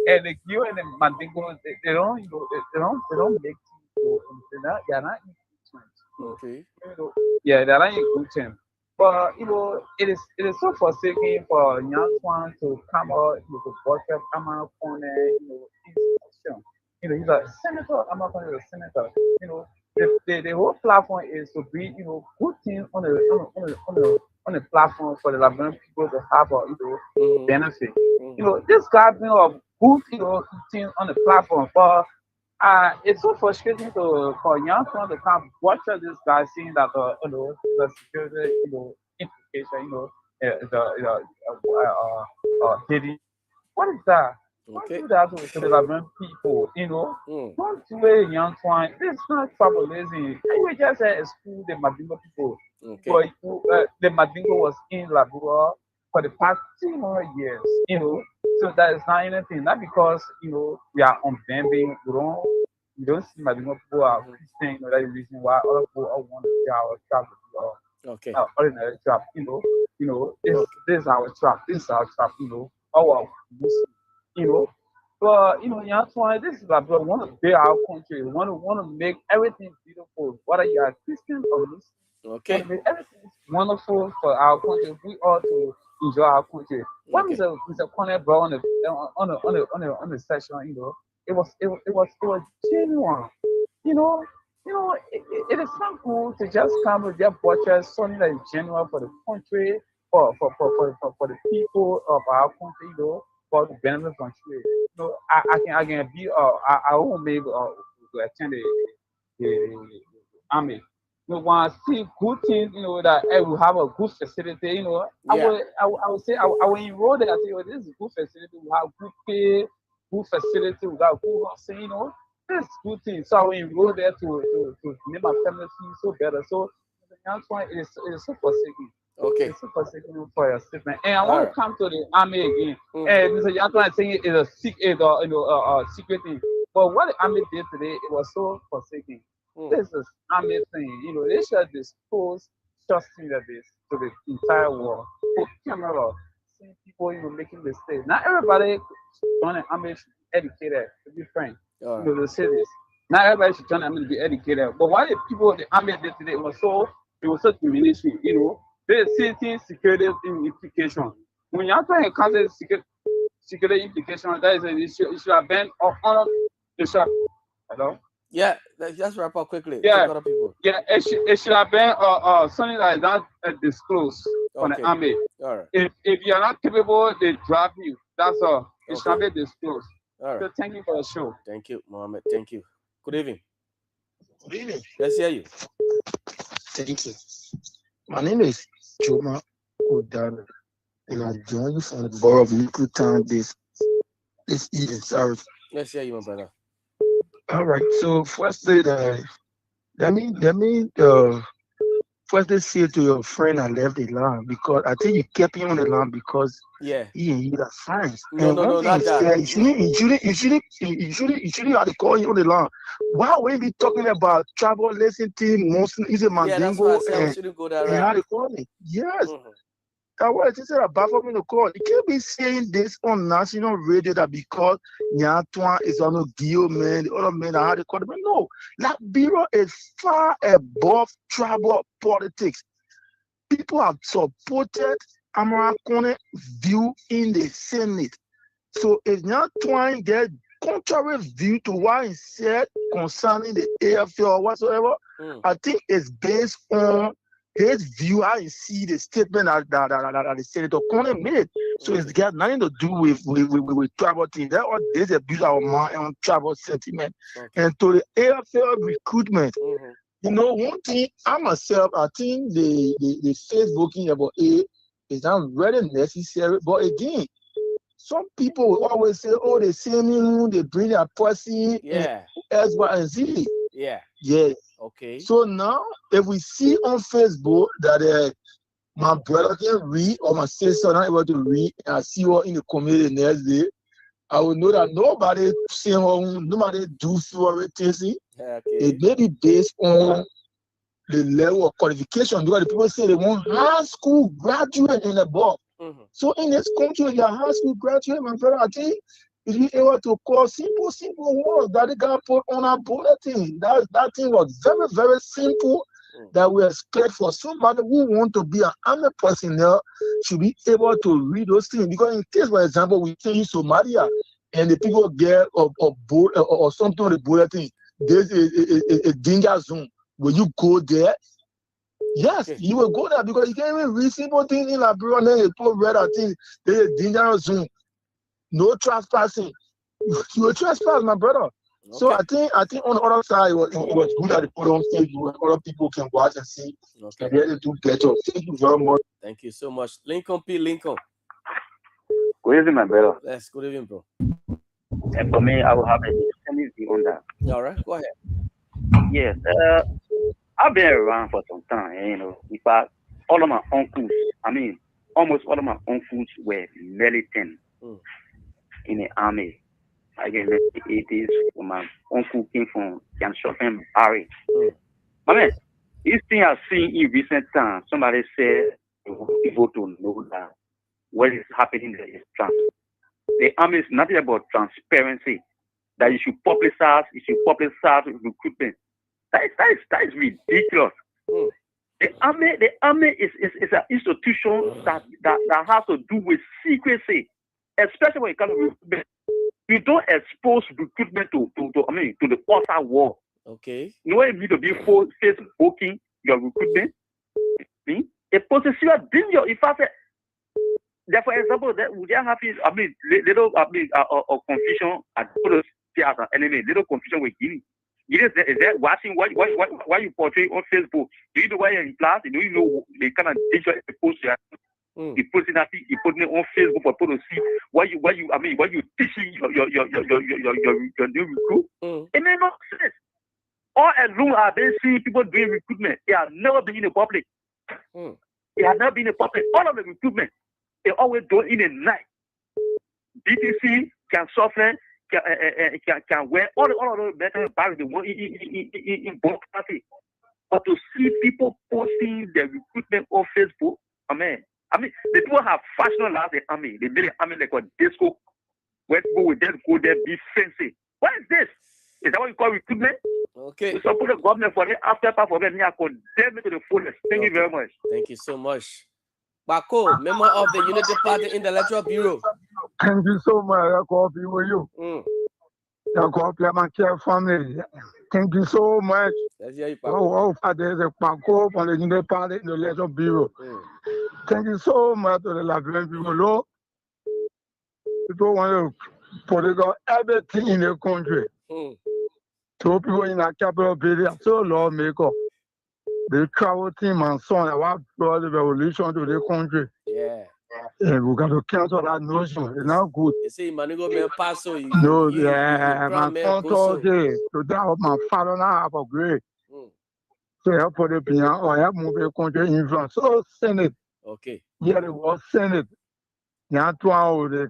and the Gil and the Mandingo they don't make they're not okay. Yeah, they're not in good terms. But it is so forsaken for Nyantuan to come out with a worship Amar Kone, institution. He's a senator. Amar Kone is a senator. The whole platform is to be good things on the platform for the Liberian people to have benefit. This guy being of good things on the platform, but it's so frustrating for young people to come watch this guy saying that the security implication hitting. What is that? Okay. Don't do that to the Liberian people, Don't do it, young twine. This is not tribalism. I will just exclude the Madingo people. Okay. But the Madingo was in Labua for the past 200 years, So that is not anything. Not because, we are unbending. We don't see Madingo people are Christian. That is the reason why other people all want to see our tribe. Okay. Ordinary trap, this is our trap. This is our trap, our Muslim, but this is like we want to build our country. We want to make everything beautiful, whether you are Christian or Muslim. Okay. Make everything wonderful for our country. We ought to enjoy our country. When Mr. Cornell brought on the session, it was genuine. It is not cool to just come with their butchers, something that is genuine for the country, for the people of our country, for the benefit from trade. I can be I won't maybe to attend the army. When I see good things, that I will have a good facility, I would say I will enroll there. I say, this is a good facility. We have good pay, good facility. We got good housing, this is good thing. So I will enroll there to make my family feel so better. So the young one is so forsaken. Okay. It's so forsaken for your statement. And I want to come to the army again. And Mr. Yantuan is saying it's a secret thing. But what the army did today, it was so forsaken. This is army thing. They should dispose trusting that this to the entire world. Put camera, see people making mistakes. Not everybody on the army should be educated, to be frank. To say this. Not everybody should join the army to be educated. But why the people the army did today was so diminishing, They see things security implication. When you're trying to counter security implication, that is an issue. It should have been on the shop. Hello? Yeah, let's wrap up quickly. Yeah, other people. Yeah, it should have been something like that disclosed from the army. All right. If you are not capable, they drop you. That's all. It shall be disclosed. All right. So thank you for the show. Thank you, Mohammed. Thank you. Good evening. Good evening. Let's hear you. Thank you. My name is Joma Odana, and I join you from the borough of Nickel Town this evening. Sorry. Let's hear you, my brother. All right. So firstly, firstly say to your friend I left the line because I think you kept him on the line because he and you are friends. No, not that. You shouldn't have to call you on the line. Why would you be talking about tribalism, Muslim, is it Yeah, that's why I said we and shouldn't go that how route. to call me? Yes. That was it about for me to call. You can't be saying this on national radio that because Nyatwan is on a Gio man, the other men are how to call them. No, that bureau is far above tribal politics. People have supported Amara Kone view in the Senate. So if Nyatwan get contrary view to what he said concerning the AFL or whatsoever, I think it's based on his view, how you see the statement that the Senator Kone made. So it's got nothing to do with tribal things. That all this abuse our mind on tribal sentiment. And to the AFL recruitment, you know, one thing I myself, I think the Facebooking about it is not really necessary. But again, some people will always say, oh, they see me, they bring their pussy, Yeah. X, Y, and Z. Yeah. Yeah. Okay. So now, if we see on Facebook that my brother can read or my sister not able to read, and I see her in the community the next day, I will know that nobody saying nobody do favoritism. Okay. It may be based on the level of qualification because the people say they want high school graduate in the book. So in this country, you're high school graduate, my brother, I think if you able to call simple words that they got put on our bulletin. That thing was very, very simple that we expect for somebody who want to be an army personnel should be able to read those things. Because in case, for example, we take Somalia and the people get or something on the bulletin, there's a danger zone. Will you go there? Yes, you will go there because you can't even read simple things in Liberia and then you put red at things. There's a danger zone. No trespassing. You will trespass, my brother. Okay. So I think on the other side, it was good that they put on Facebook where other people can watch and see. Okay. And they do better. Thank you very much. Thank you so much. Lincoln P. Lincoln. Good evening, my brother. Yes, good evening, bro. And for me, I will have a different view on that. All right, go ahead. Yes, I've been around for some time, you know. In fact, all of my uncles, almost all of my uncles were militant in the army. I guess in the 80s, when my uncle came from Yanshofen Barry. I mean, this thing I've seen in recent times, somebody said people to know that what is happening there is the army is nothing about transparency, that you should publicize recruitment. That is ridiculous. The army is an institution that has to do with secrecy, especially when it comes to recruitment. You don't expose recruitment to the outside world. Okay. You know what it means to be Facebooking your recruitment? A potential danger. If I say, for example, that would have little confusion at the as an enemy, little confusion with Guinea. Is that watching what you portray on Facebook? Do you know why you're in class? Do you know the kind of danger you post there? You putting it on Facebook for people to see what you teaching your new recruit. It may not sense. All along I've been seeing people doing recruitment. They have never been in the public. They have never been in the public. All of the recruitment, they always do it in the night. DTC can soften. Can wear all of those better bags in both parties. But to see people posting their recruitment on Facebook, the people have fashionalized the army. They made the army like a disco where people will just go there, be fancy. What is this? Is that what you call recruitment? Okay. To support the government for the after part for them, I condemn it to the fullest. Thank you very much. Thank you so much. Bako, member of the Unity Party Intellectual Bureau. Thank you so much. I coffee with you. I coffee my care family. Thank you so much. There's a Bako from the Unity Party Intellectual Bureau. Thank you so much to the Liberian people. people want to political everything in the country. So people in the capital city are so lawmaker. They travel team and so on. I want brought the revolution to the country. Yeah. And we got to cancel that notion. It's not good. You see, Manigo man paso. No, yeah, my son told you. So that was my father now have a great. So help for the beyond or help move the country influence. So Senate. Okay. Yeah, it was Senate. Now, the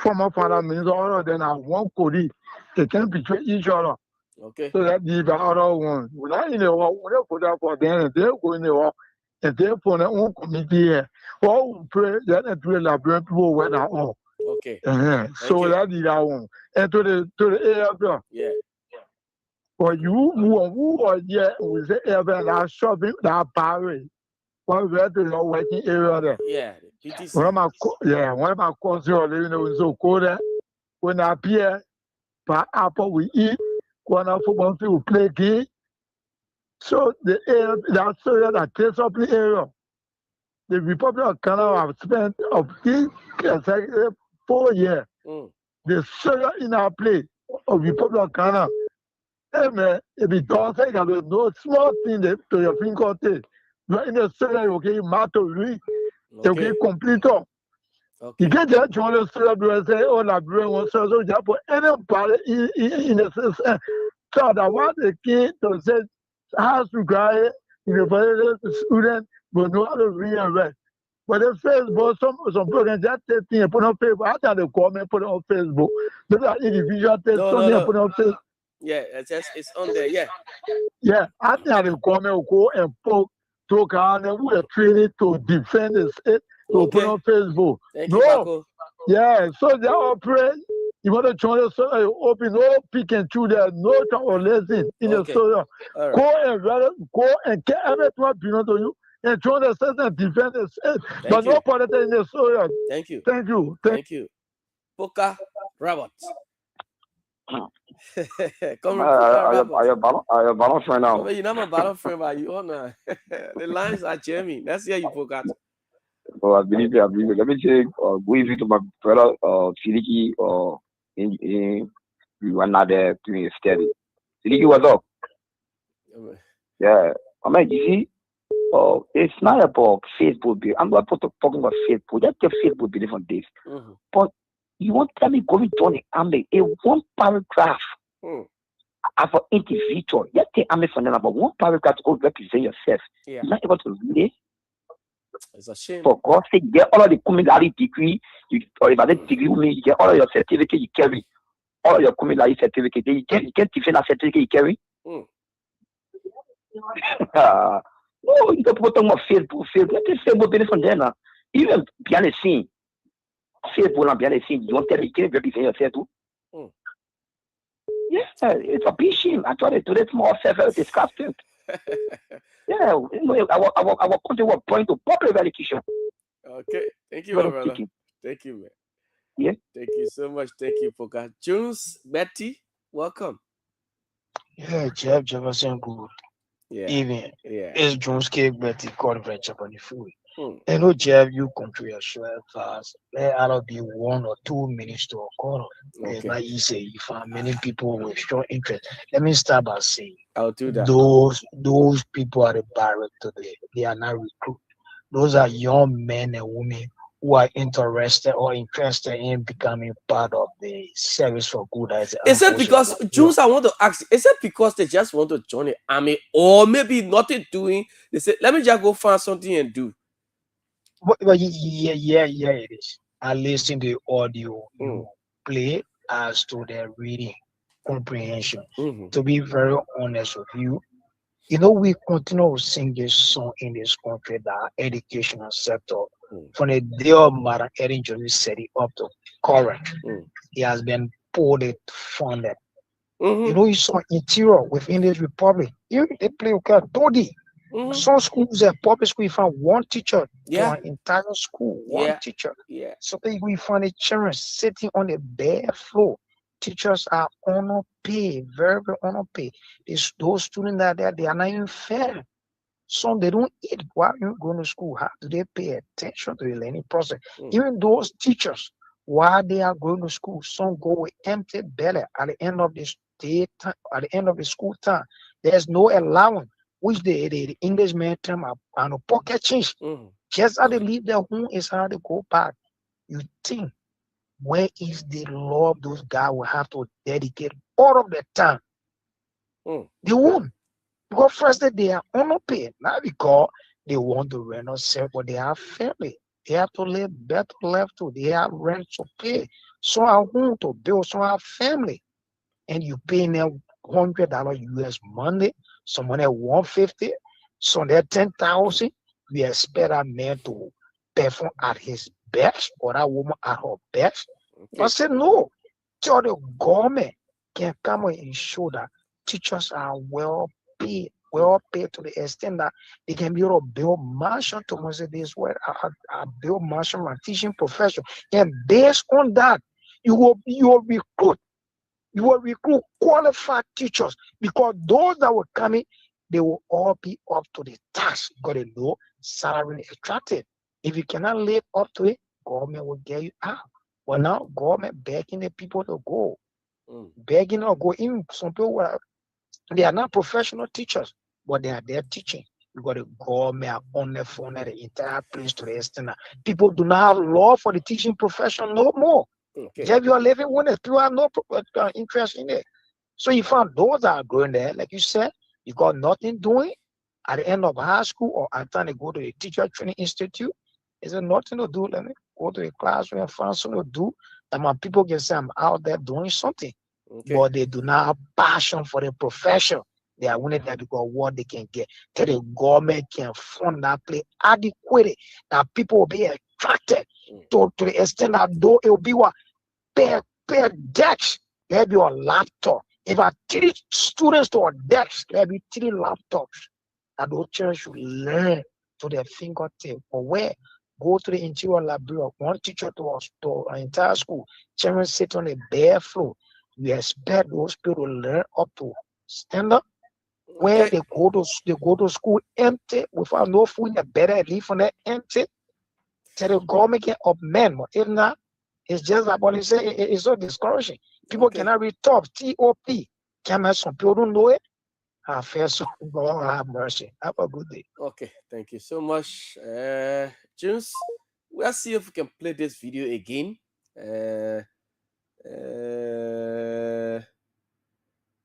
former father minister, all of them are one cody. They can betray each other. Okay. So that the other one. We're not in the war, we don't put up for them, and they're going to the war, and they're for their own committee here. Well, we pray that the three librarian people went out. Okay. So that is that one. And to the AFL. Yeah. For you who are here with the AFL, that shopping, that barrier. One where to the working area there. Yeah. PTC. One of my courses are living in so cold there. When I appear, by apple we eat, when I football field play game. So the area that area that takes up the area. The Republic of Canada have spent of this 4 years. The soil in our place of Republic of Canada. Hey man, if it doesn't have no small thing to your finger taste. In the soil, okay, matter really. Okay, complete up. You get that join the celebrate say, oh, la brain was so for anybody in the system. So that what the kid to say has to guy university student but know how to read and write. But the Facebook, some programs that thing put on Facebook, I tell the comment put on Facebook. Look at individual test something put on Facebook. Yeah, it's on there, yeah. Yeah, I tell the comment go and poke to and we are training to defend the state to put on Facebook. Thank you, Marco. Yeah, so they all pray. You want to join the soil, open, no pick and choose there, no talk or lesson in the soil. Go and get everyone belong to you and join the state and defend the state. But no politics in the soil. Thank you. Thank you. Thank you. Poka Roberts. Come I have balance right now. You're not my battle friend, are you on the lines are jamming. Let's hear you, Poka. Oh, I believe it. Let me say, go easy to my brother, Siliki, in Rwanda there doing a study. Siliki, what's up? Yeah, I mean, you see, it's not about Facebook. I'm not talking about Facebook. That's the Facebook be different days. But you want to tell me going to the army, a one paragraph as an individual. You take army for them about one paragraph to represent yourself. Yeah. You're not able to read it. It's a shame. For God's sake, get all of the community degree, or if I did degree with me, you get all of your certificate you carry. All of your community certificate, you can defend that certificate you carry. No, you don't put on Facebook. Let the Facebook benefit from there now. Even behind the scene. Facebook and behind the scene, you want to tell you can't represent yourself too. Yeah, it's a big shame. Actually, today it's more self-disgusting. Yeah, our country was point to public education. Okay, thank you, my brother. Thank you, man. Yeah. Thank you so much. Thank you, Poka. Jones, Betty, welcome. Yeah, Jeff Jefferson, good. Yeah. Even. Yeah. It's Jones Cake, Betty, called Red Japan food. You know, Jeff, you country yourself fast. There ought to be 1 or 2 minutes to a call. Okay. Like you say, you find many people with strong interest. Let me start by saying, I'll do that. Those people at the barrack today, they are not recruits. Those are young men and women who are interested in becoming part of the service for good. Is it because, Jules, I want to ask, is it because they just want to join the army or maybe nothing doing? They say, let me just go find something and do. Well, yeah, it is. I listen to the audio you play as to the reading comprehension. To be very honest with you, you know, we continue to sing this song in this country, the educational sector. From the day of Madam Erin Jones set it up to current, it has been fully funded. You know, you saw interior within this republic. They play Todi. Some schools are public school, you find one teacher for an entire school, one teacher. Yeah. So we find the children sitting on the bare floor. Teachers are underpaid, very, very underpaid. Those students that they are not even fed. Some they don't eat while you're going to school. How do they pay attention to the learning process? Even those teachers while they are going to school. Some go with empty belly at the end of the day time, at the end of the school time. There's no allowance, which the Englishman term a pocket change. Just as they leave their home is how they go back. You think, where is the law those guys will have to dedicate all of their time? They won't. Because first they are underpaid, not because they want to rent or sell, but they have family. They have to live better left to. They have rent to pay. Some are home to build, some have family. And you pay them $100 US money, someone at $150, some at $10,000. We expect that man to perform at his best or that woman at her best. I said no. So the government can come and ensure that teachers are well paid to the extent that they can be able to build mansion to say this word, I build mansion my teaching profession. And based on that, you will recruit qualified teachers, because those that will come in, they will all be up to the task. You got to know salary attractive. If you cannot live up to it, government will get you out. But now government begging the people to go. Begging to go in. Some people they are not professional teachers, but they are there teaching. You got the government on the phone at the entire place to the extent that people do not have law for the teaching profession no more. If you are living with it, people have no interest in it. So you found those that are going there, like you said, you got nothing doing at the end of high school or at the time they go to a teacher training institute. Is there nothing to do? Let me go to a classroom and find something to do. And my people can say I'm out there doing something. But they do not have passion for the profession. They are winning that because what they can get. Till the government can fund that place adequately, that people will be attracted to the extent that though it will be what per desk, there'll be a laptop. If I teach students to a desk, there'll be 3 laptops that those children should learn to their fingertip. Or where? Go to the interior library of one teacher to an entire school. Children sit on the bare floor. We expect those people to learn up to standard. Where they go to school empty without no food in the bed, and leave from there empty. So the government can amend. But if not, it's just like what they say, it's so discouraging. People cannot read top, T-O-P. Some people don't know it. I feel so. God have mercy. Have a good day. Okay, thank you so much, James. We'll see if we can play this video again.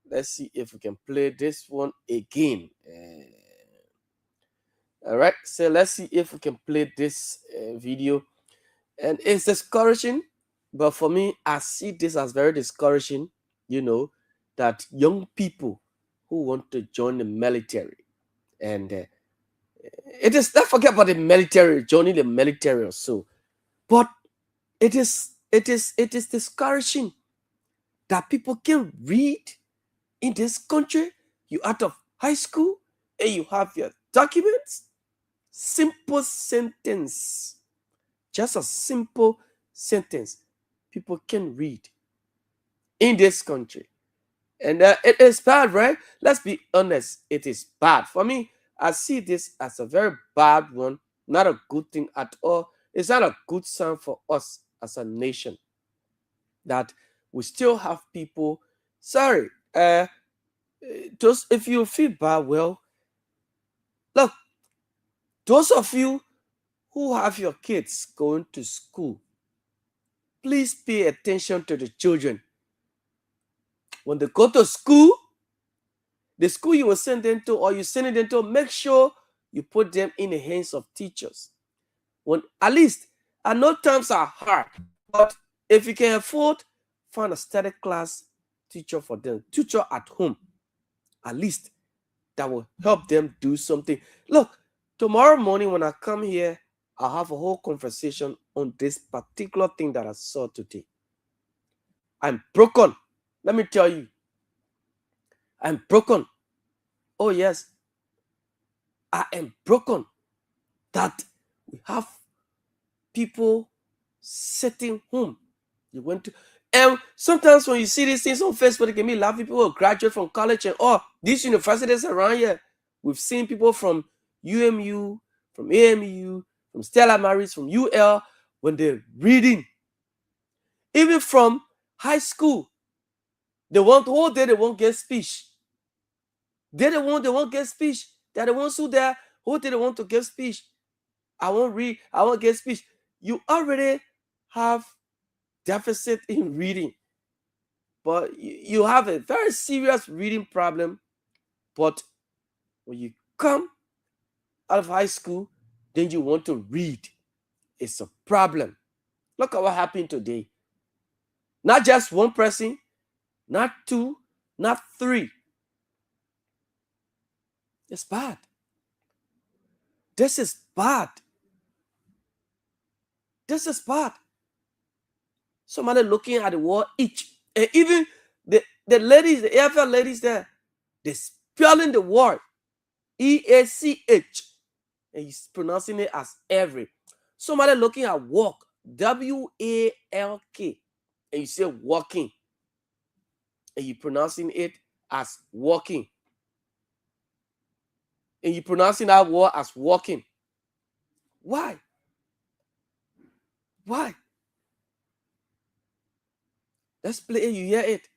Let's see if we can play this one again. All right, so let's see if we can play this video. And it's discouraging, but for me, I see this as very discouraging, that young people who want to join the military, and it is not forget about the military, joining the military or so, but it is discouraging that people can read in this country. You out of high school and you have your documents. Simple sentence, just a simple sentence, people can read in this country. And it is bad, right? Let's be honest, it is bad. For me, I see this as a very bad one, not a good thing at all. It's not a good sign for us as a nation that we still have people. Sorry, just if you feel bad, well, look, those of you who have your kids going to school, please pay attention to the children. When they go to school, the school you will send them to or you send them to, make sure you put them in the hands of teachers. When at least, I know times are hard, but if you can afford, find a study class teacher for them, teacher at home, at least that will help them do something. Look, tomorrow morning when I come here, I'll have a whole conversation on this particular thing that I saw today. I'm broken. Let me tell you. I'm broken. Oh, yes. I am broken that we have people sitting home. You went to, and sometimes when you see these things on Facebook, it can be a lot of people who graduate from college and these universities around here. We've seen people from UMU, from AMU, from Stella Maris, from UL, when they're reading Even from high school, they want whole day they won't get speech. They won't get speech. They're the ones who there whole day they want to get speech. I won't read, I won't get speech. You already have deficit in reading, but you have a very serious reading problem. But when you come out of high school, then you want to read. It's a problem. Look at what happened today. Not just one person, not two, not three. It's bad. This is bad. This is bad. Somebody looking at the wall each. And even the ladies, the AFL ladies there, they're spelling the word EACH. And he's pronouncing it as every. Somebody looking at walk, WALK. And you say walking. And you're pronouncing it as walking. And you're pronouncing that word as walking. Why? Why? Let's play it, you hear it.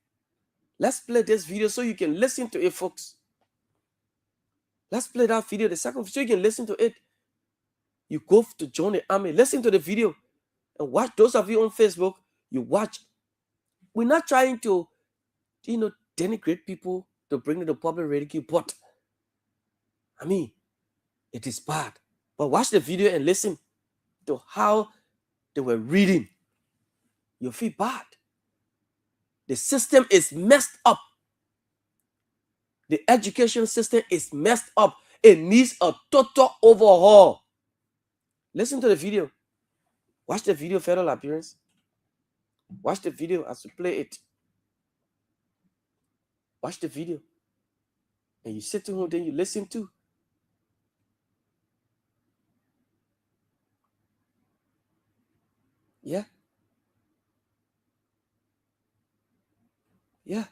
Let's play this video so you can listen to it, folks. Let's play that video, the second, so you can listen to it. You go to join the army, listen to the video, and watch. Those of you on Facebook, you watch. We're not trying to, denigrate people to bring to the public ridicule, but I mean, it is bad. But watch the video and listen to how they were reading. You feel bad. The system is messed up. The education system is messed up. It needs a total overhaul. Listen to the video. Watch the video, fellow Liberians. Watch the video as we play it. Watch the video. And you sit to home, then you listen to. Yeah. Yeah.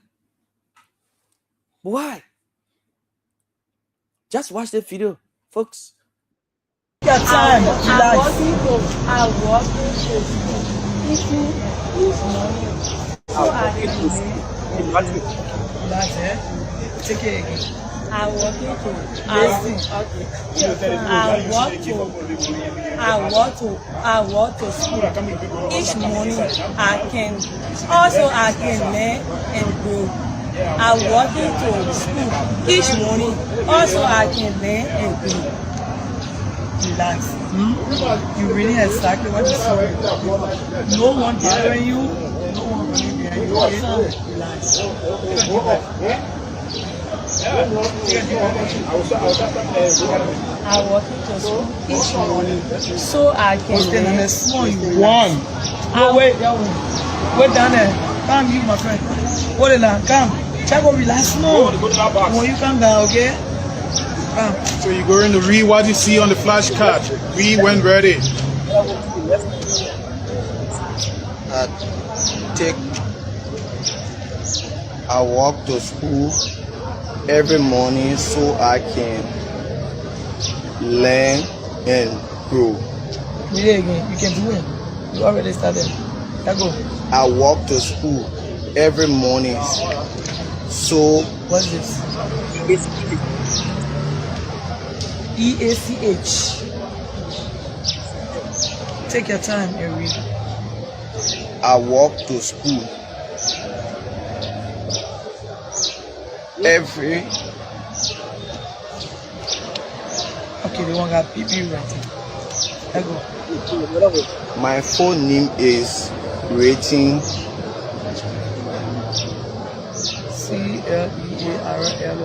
Why? Just watch the video, folks. Your time. I walk to school. That's it. Take it again. I walk to school. Each morning I can learn and grow. I walk into school each morning. Also I can learn and grow. Relax. You really exactly what you said. No one bothering you. No one running behind you. Relax. I walk into school each morning so I can learn. One. Wait down there. Come, you, my friend. Hold it down. Come. Check over. Relax. No. When you come down, okay? Come. So you're going to read what you see on the flashcard. Read when ready. I walk to school every morning so I can learn and grow. Yeah, again. You can do it. You already started. Let's go. I walk to school every morning. So what's this? EACH. Take your time and read. I walk to school every. Okay, the one got PP writing. Let's go. My full name is Rating CLEARL.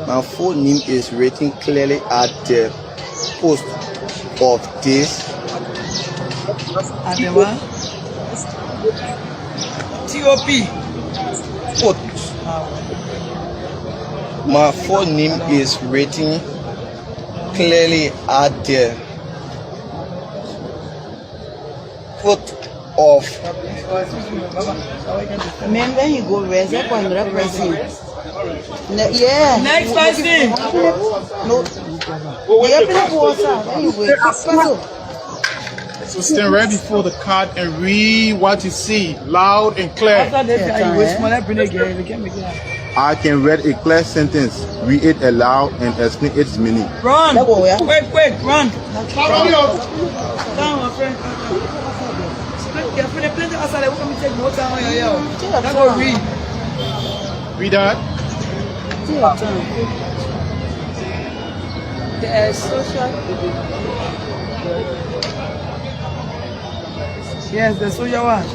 My full name is written clearly at the post of this. At the what? TOP. My full name is written clearly at the foot of. Man, when you go rest, that's when you're pressing. Yeah. Next person. No. You open up water. Then you wait. So stand right before the card and read what you see, loud and clear. I can read a clear sentence, read it aloud, and explain its meaning. Run! Quick, run! Come, my friend. Your friend, plenty outside. We're going to take more time on your Let's go read. Read that. The social. Yes, the social one.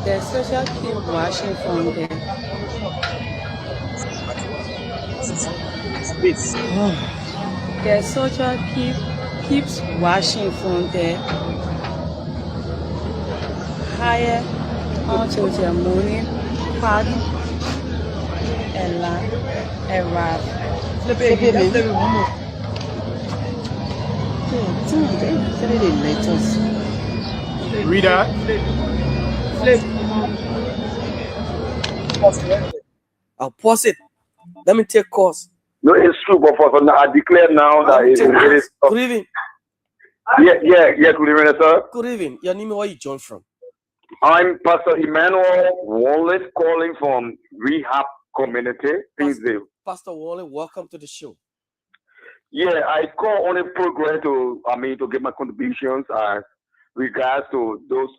The social keep washing from there. The social keeps washing from the higher until the morning part and arrive. Flip it again. Flip it one more. Read that. Flip. I'll pause it. Let me take course. No, it's true, but for now, I declare now that it is. Good evening. Yeah. Good evening, sir. Good evening. Your name, where you joined from? I'm Pastor Emmanuel Wallace, calling from Rehab Community, Pinsdale. Pastor Wally, welcome to the show. Yeah, I call on a program to give my contributions as regards to those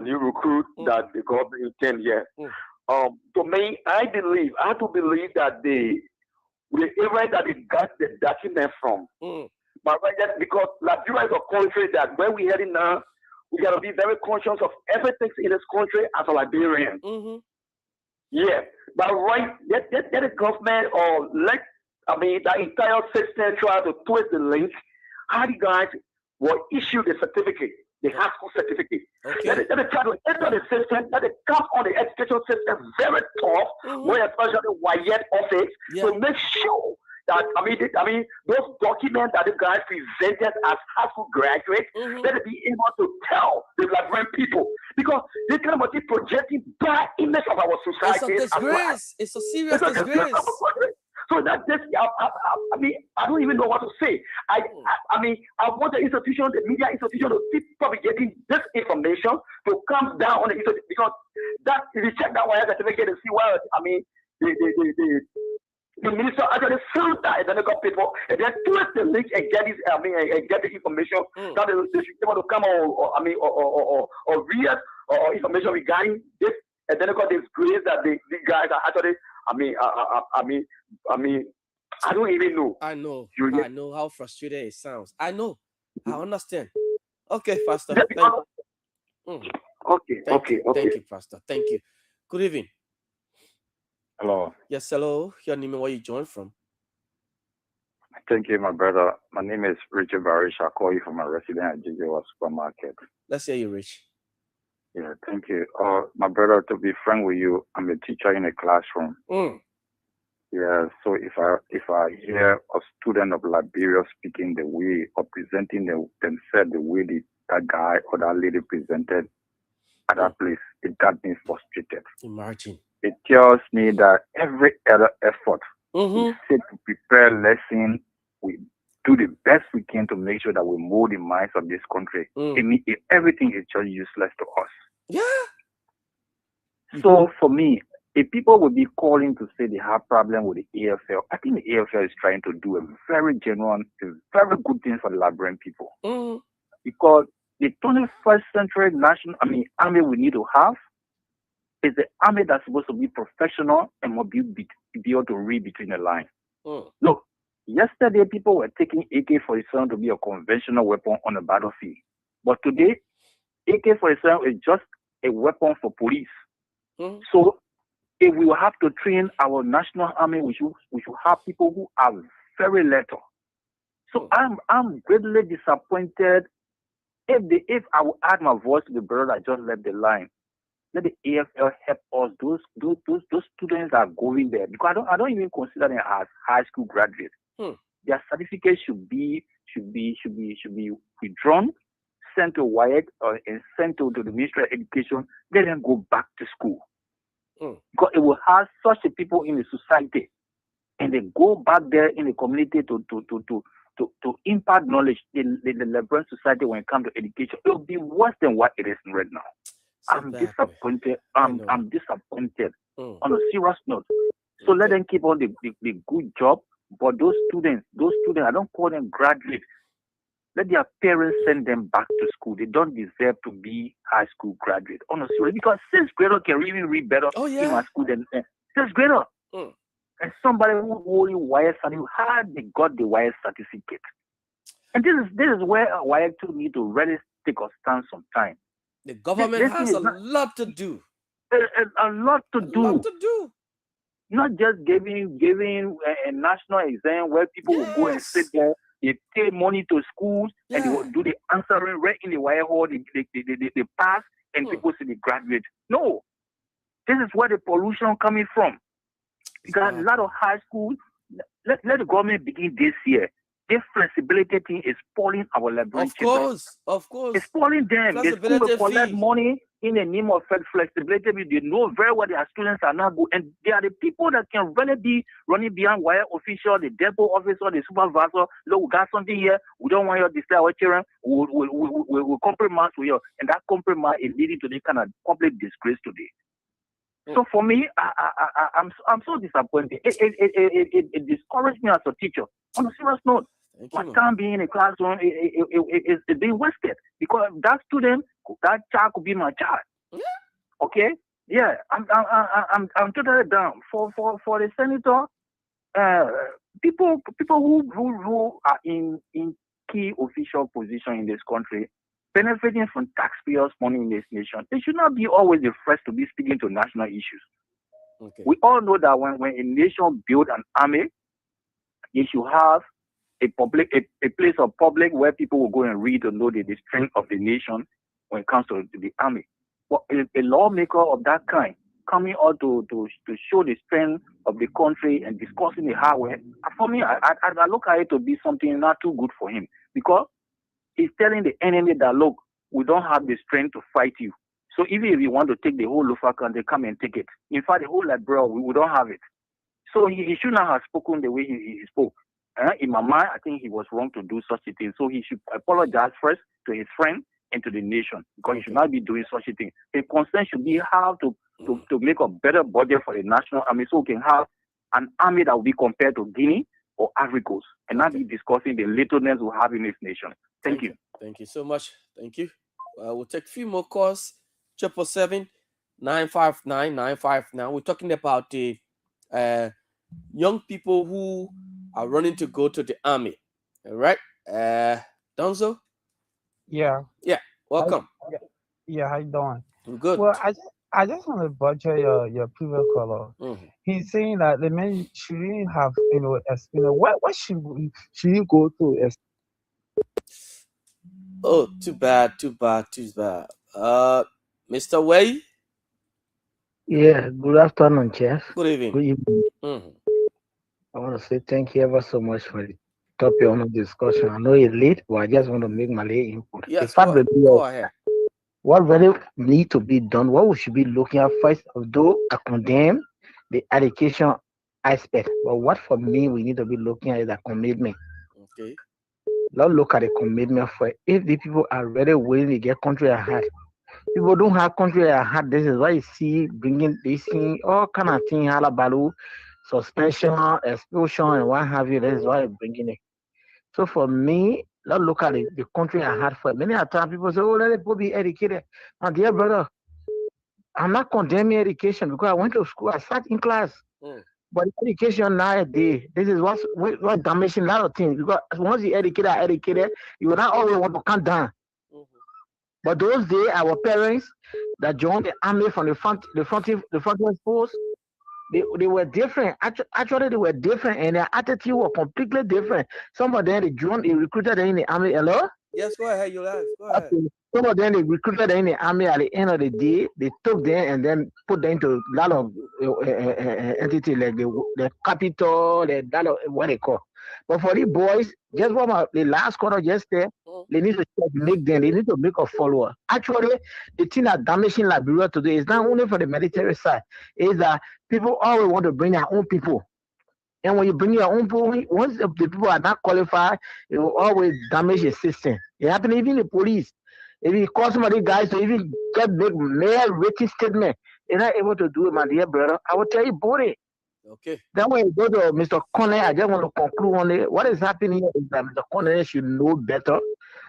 new recruits that the government intend here. To me, I have to believe that the area that they got the document from. But right there, because Liberia is a country that where we're heading now, we gotta be very conscious of everything in this country as a Liberian. Yeah, but right, let the government or the entire system try to twist the link. How the guys will issue the certificate, the high school certificate. Let it try to enter the system, let it come on the education system very tough, where especially Wyatt office, to make sure that those documents that the guys presented as high school graduates, let it be able to tell the Liberian people, because they kind of projecting bad image of our society. It's a disgrace. It's a serious disgrace. So that this, I don't even know what to say. I want the institution, the media institution, to keep propagating this information to come down on the institution, because that if you check that Wyatt certificate and see where the minister actually found that, and then they got people and then twist the link and get this, and get the information that they should be able to come or read or information regarding this, and then they got this grace that the guys are actually. I don't even know. I know how frustrated it sounds. I know. I understand. Okay, Pastor. Thank you, Pastor. Thank you. Good evening. Hello. Yes, hello. Your name and where you joined from? Thank you, my brother. My name is Richard Barish. I call you from my resident at JJW Supermarket. Let's hear you, Rich. Yeah, thank you. My brother, to be frank with you, I'm a teacher in a classroom. Yeah, so if I hear a student of Liberia speaking the way or presenting themselves the way that guy or that lady presented at that place, it got me frustrated. Imagine. It tells me that every other effort we set to prepare lesson, we do the best we can to make sure that we mold the minds of this country. Everything is just useless to us. Yeah. So for me, if people would be calling to say they have problem with the AFL, I think the AFL is trying to do a very genuine, a very good thing for the Liberian people. Because the 21st century army we need to have is the army that's supposed to be professional and must be able to read between the lines. Look, yesterday people were taking AK-47 to be a conventional weapon on the battlefield. But today, AK-47 is just a weapon for police. So if we will have to train our national army, we should have people who are very lethal. So I'm greatly disappointed. If I will add my voice to the brother that just left the line, let the AFL help us, those students that are going there, because I don't even consider them as high school graduates. Their certificate should be withdrawn, sent to Wyatt and sent to the Ministry of Education. Let them go back to school, because it will have such a people in the society, and they go back there in the community to to impart knowledge in the Liberian society when it comes to education, it will be worse than what it is right now. I'm disappointed. I'm disappointed on a serious note. So let them keep on the good job. But those students, I don't call them graduates. Let their parents send them back to school. They don't deserve to be high school graduates. Honestly, because sixth grader can even read better in my school than sixth grader. And somebody who only wire certificate, how they got the wire certificate. And this is where wire two need to really take a stand sometime. The government has a lot to do. A lot to do. Not just giving a national exam where people will go and sit there. They pay money to schools and they will do the answering right in the wire hall. They pass and people say they graduate. No, this is where the pollution coming from. Because a lot of high schools. Let the government begin this year. This flexibility thing is spoiling our Liberian children. Of course. It's spoiling them. The school will collect money in the name of flexibility. They know very well their students are not good. And they are the people that can really be running behind wire official, the depot officer, the supervisor. Look, we got something here. We don't want you to disturb our children. We'll compromise with you. And that compromise is leading to this kind of public disgrace today. So for me, I'm so disappointed. It discouraged me as a teacher. On a serious note, my time being in a classroom is being wasted because that student, that child could be my child. Okay, yeah, I'm totally down for the senator. People who are in key official position in this country, benefiting from taxpayers' money in this nation, they should not be always the first to be speaking to national issues. We all know that when a nation builds an army, you should have a place of public where people will go and read to know the strength of the nation when it comes to the army. But a lawmaker of that kind coming out to show the strength of the country and discussing the hardware, for me, I look at it to be something not too good for him because he's telling the enemy that, look, we don't have the strength to fight you. So even if you want to take the whole Lofa country, come and take it. In fact, the whole Liberia, we don't have it. So he should not have spoken the way he spoke. In my mind, I think he was wrong to do such a thing. So he should apologize first to his friend and to the nation because he should not be doing such a thing. His concern should be how to make a better budget for the national army so we can have an army that will be compared to Guinea or Ivory Coast and not be discussing the littleness we have in this nation. Thank you. Thank you so much. Thank you. We'll take a few more calls. 777-959-959. We're talking about the young people who are running to go to the army. All right. Donzo? Yeah. Yeah. Welcome. How you doing? I'm good. Well, I just want to butcher your previous caller. He's saying that the man shouldn't have, what should you go to? Oh, too bad. Mr. Way? Yeah, good afternoon, Chef. Good evening. Good evening. I want to say thank you ever so much for the topic on the discussion. I know it's late, but I just want to make my little input. Yes, go ahead. What really need to be done, what we should be looking at first, although I condemn the education aspect, but what for me we need to be looking at is the commitment. Okay. Let's look at the commitment for it. If the people are really willing to get country at heart. People don't have country at heart. This is why you see all kind of things, halabalu, suspension, expulsion, and what have you. This is why you're bringing it. So for me, let's look at the country at heart for it. Many times people say, oh, let it go be educated. My dear brother, I'm not condemning education because I went to school, I sat in class. But education nowadays, this is what's damaging a lot of things. Because once you're educated, you will not always want to come down. But those days, our parents that joined the army from the front post, they were different. Actually, they were different, and their attitude was completely different. Some of them they recruited in the army. Hello? Yes, go ahead. You're live. Go ahead. Okay. Some of them they recruited in the army. At the end of the day, they took them and then put them into a lot of entities like the capital, what they call. But for the boys, just what the last quarter just said, they need to they need to make a follower. Actually, the thing that damaging Liberia today is not only for the military side, is that people always want to bring their own people. And when you bring your own people, once the people are not qualified, it will always damage the system. It happens even in the police. If you call some of these guys to even get big mere written statement, they're not able to do it, my dear brother. I will tell you about it. Okay. Then when you go to Mr. Connor, I just want to conclude on it. What is happening here is that Mr. Connor should know better.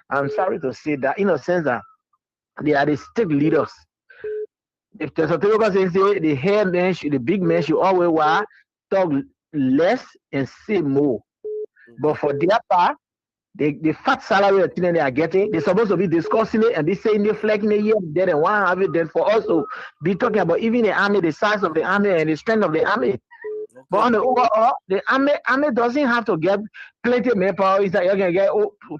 I'm sorry to say that, in a sense that they are the state leaders. If there's a thing say the head man should, the big man should always talk less and say more. But for their part, the fat salary that they are getting, they're supposed to be discussing it and be saying they're flagging it here and there and want to have it then for us to be talking about even the army, the size of the army and the strength of the army. But on the overall, the army doesn't have to get plenty of manpower. It's like you're going to get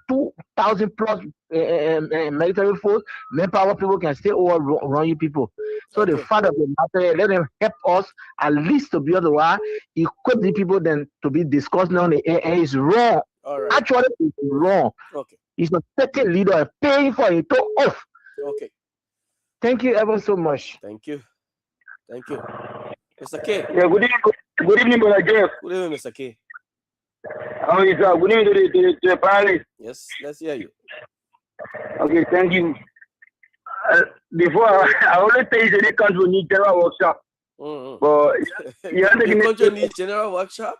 2,000 plus military force. Manpower people can still overrun you people. So the fact of the matter, let them help us at least to be able to equip the people then to be discussing on the air. And it's wrong. Right. Actually, it's wrong. Okay. It's a second leader paying for it to off. Okay. Thank you ever so much. Thank you. Thank you. Mr. K. Yeah, good evening, Brother Jeff. Good evening, Mr. K. How is that? Good evening to the panelists. Yes, let's hear you. Okay, thank you. Before, I always say the country needs general workshop. But the country needs general workshop?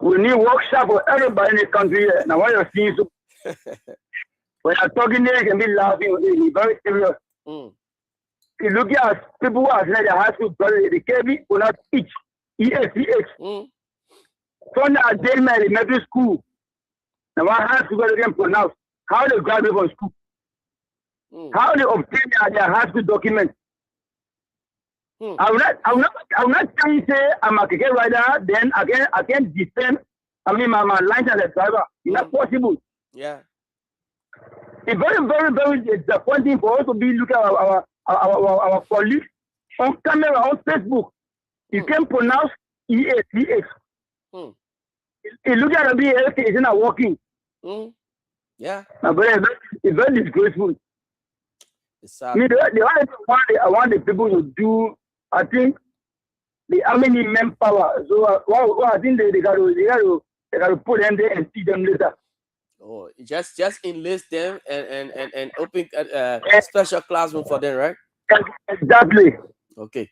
We need workshop for everybody in the country. Now, what you're seeing, so when you're talking there, you can be laughing. It's very serious. You look at people who are in the high school, the KB will not teach. ESCH. So now they in elementary school. Now what high school they can pronounce? How they graduate from school? How they obtain their high school documents? I will not tell you say I'm a cricket rider, then I can defend. I mean my license as a driver. It's not possible. Yeah. It's very, very, very disappointing for us to be looking at our colleagues on camera, on Facebook. You can pronounce ESCH. You look at the ESCH, it's not working. Yeah. But it's very disgraceful. It's sad. Me, I want the people to do, I think, the army need manpower. So I think they got to put them there and see them later. Oh, just enlist them and open a special classroom for them, right? Exactly. Okay.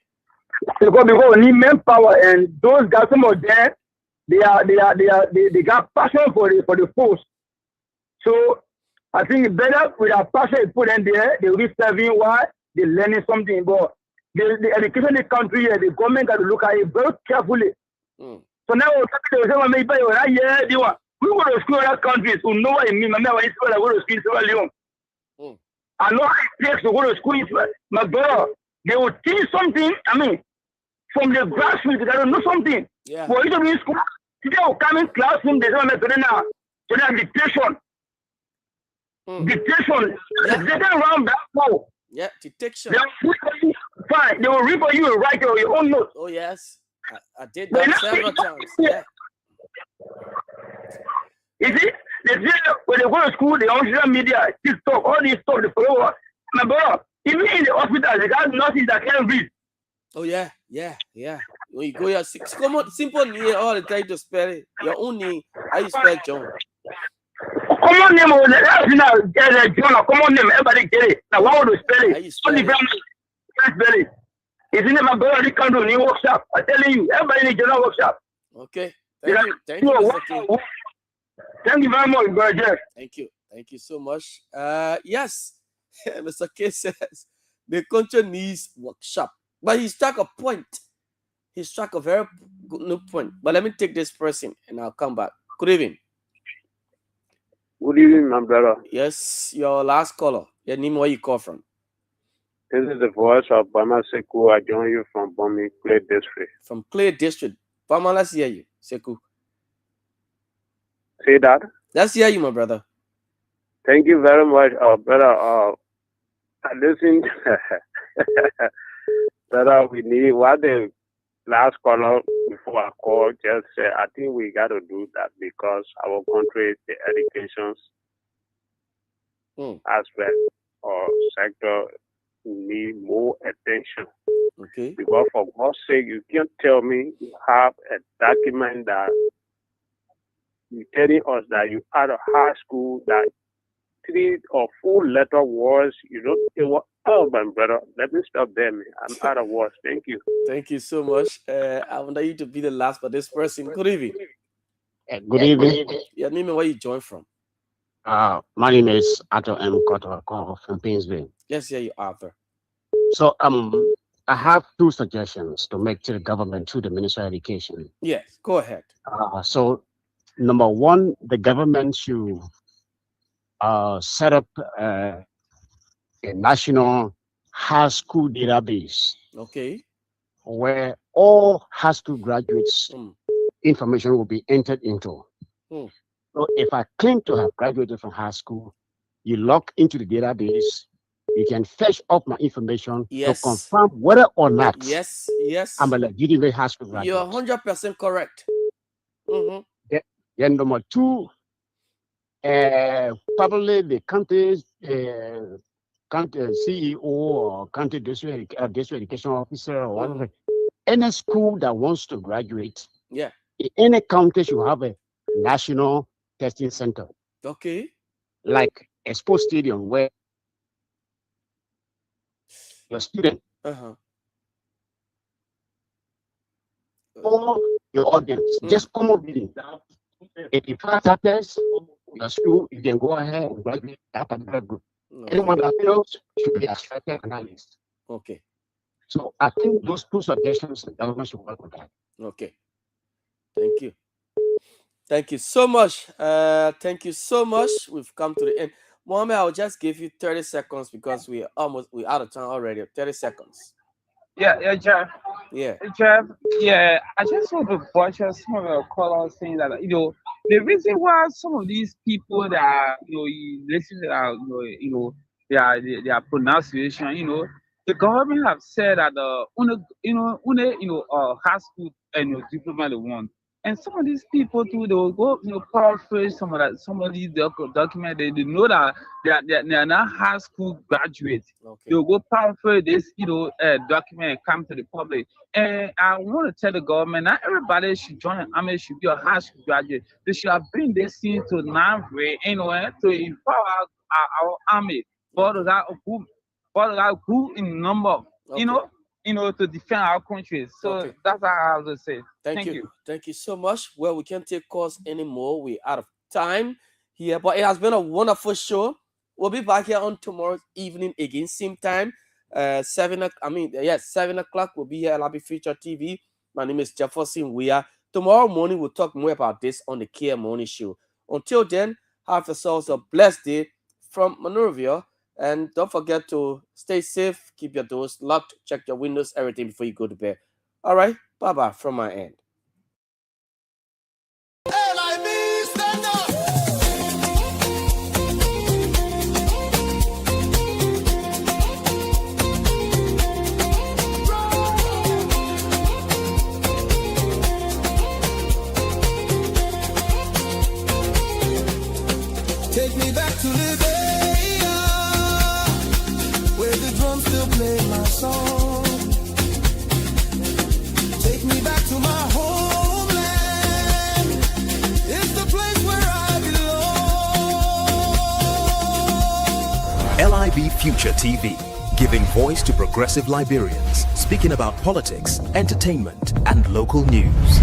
Because we need manpower, and those guys, some of them, they got passion for the force. So I think it's better with our passion you put them there. They will be serving while they're learning something. But the education in the country, the government got to look at it very carefully. So now we go to school in other countries who know what it means. I go to school in Sierra Leone. I know how it takes to go to school. My brother, they will teach something. I mean, from the grassroots, they got to know something. Yeah. For you to be in school, they will come in classroom. They don't have dictation. Dictation. They don't run back home. Yeah, detection. Fine. They will read for you and write your own notes. Oh yes, I did that several times. Yeah. You see, they say when they go to school, they on social media, TikTok, all this stuff, they follow us. My brother, even in the hospital, they got nurses that can't read. Oh yeah. When you go your simple name all the time to spell it. Your own name, how you spell John? Common name, John, common name, everybody get it. Now why would you spell it? Only family can't spell it. It's in my brother, they can't do any workshop. I'm telling you, everybody in general workshop. Okay. Thank you, Mr. K. Thank you very much, brother Jeff. Thank you so much. Yes, Mr. K says the country needs workshop, but he struck a point. He struck a very good point. But let me take this person and I'll come back. Good evening. Good evening, my brother. Yes, your last caller. Your name, where you call from? This is the voice of Bama Seku. I join you from Bomi, Clay District. From Clay District. Bama, let's hear you, Seku. Say that. Let's hear you, my brother. Thank you very much, brother. Listen, brother, we need what the last caller before I call just said. I think we got to do that because our country, the education aspect or sector need more attention. Okay. Because for God's sake, you can't tell me you have a document that you're telling us that you out of high school, that 3 or 4 letter words, you don't say what. Oh, my brother, let me stop there, man. I'm out of words. Thank you. Thank you so much. I want you to be the last for this person. Good evening. Good evening. Your name and where you join from? My name is Arthur M. Cotter from Painesville. Yes, yeah, you Arthur. So I have 2 suggestions to make to the government, to the Ministry of Education. Yes, go ahead. So number 1, the government should set up a national high school database. Okay. Where all high school graduates information will be entered into. So if I claim to have graduated from high school, you log into the database, you can fetch up my information to confirm whether or not I'm a legitimate high school graduate. You're 100% correct. Then number 2, probably the country's CEO or country district education officer or whatever, any school that wants to graduate, in any county should have a national testing center. Okay. Like a sports stadium where your student or your audience just come up with it. If you pass that test, your school, you can go ahead and graduate that particular group. Anyone that fails should be extracted analyst. Okay. So I think those 2 suggestions, the government should work with that. Okay. Thank you. Thank you so much. Thank you so much. We've come to the end. Mohammed, I'll just give you 30 seconds because we're out of time already. 30 seconds. Yeah, Jeff. Yeah. Jeff, yeah, I just want to butcher some of the callers saying that, the reason why some of these people that, you listen to that, their pronunciation, the government have said that high school diploma they want. And some of these people too, they will go, paraphrase some of these documents. They know that they are not high school graduates. Okay. They will go paraphrase this, document and come to the public. And I want to tell the government, not everybody should join the army, should be a high school graduate. They should have bring this thing to Namre, to empower our army. But that who in number, to defend our country. So that's how I have to say. Thank you. Thank you so much. Well, we can't take calls anymore. We're out of time here, but it has been a wonderful show. We'll be back here on tomorrow evening again, same time. 7 o'clock. We'll be here at LIBE Future TV. My name is Jefferson Weah. Tomorrow morning, we'll talk more about this on the Care Morning Show. Until then, have yourselves a blessed day from Monrovia. And don't forget to stay safe, keep your doors locked, check your windows, everything before you go to bed. All right, bye-bye from my end. Take me back to Liberia, where the drums still play my song. Take me back to my homeland. It's the place where I belong. LIBE Future TV, giving voice to progressive Liberians, speaking about politics, entertainment, and local news.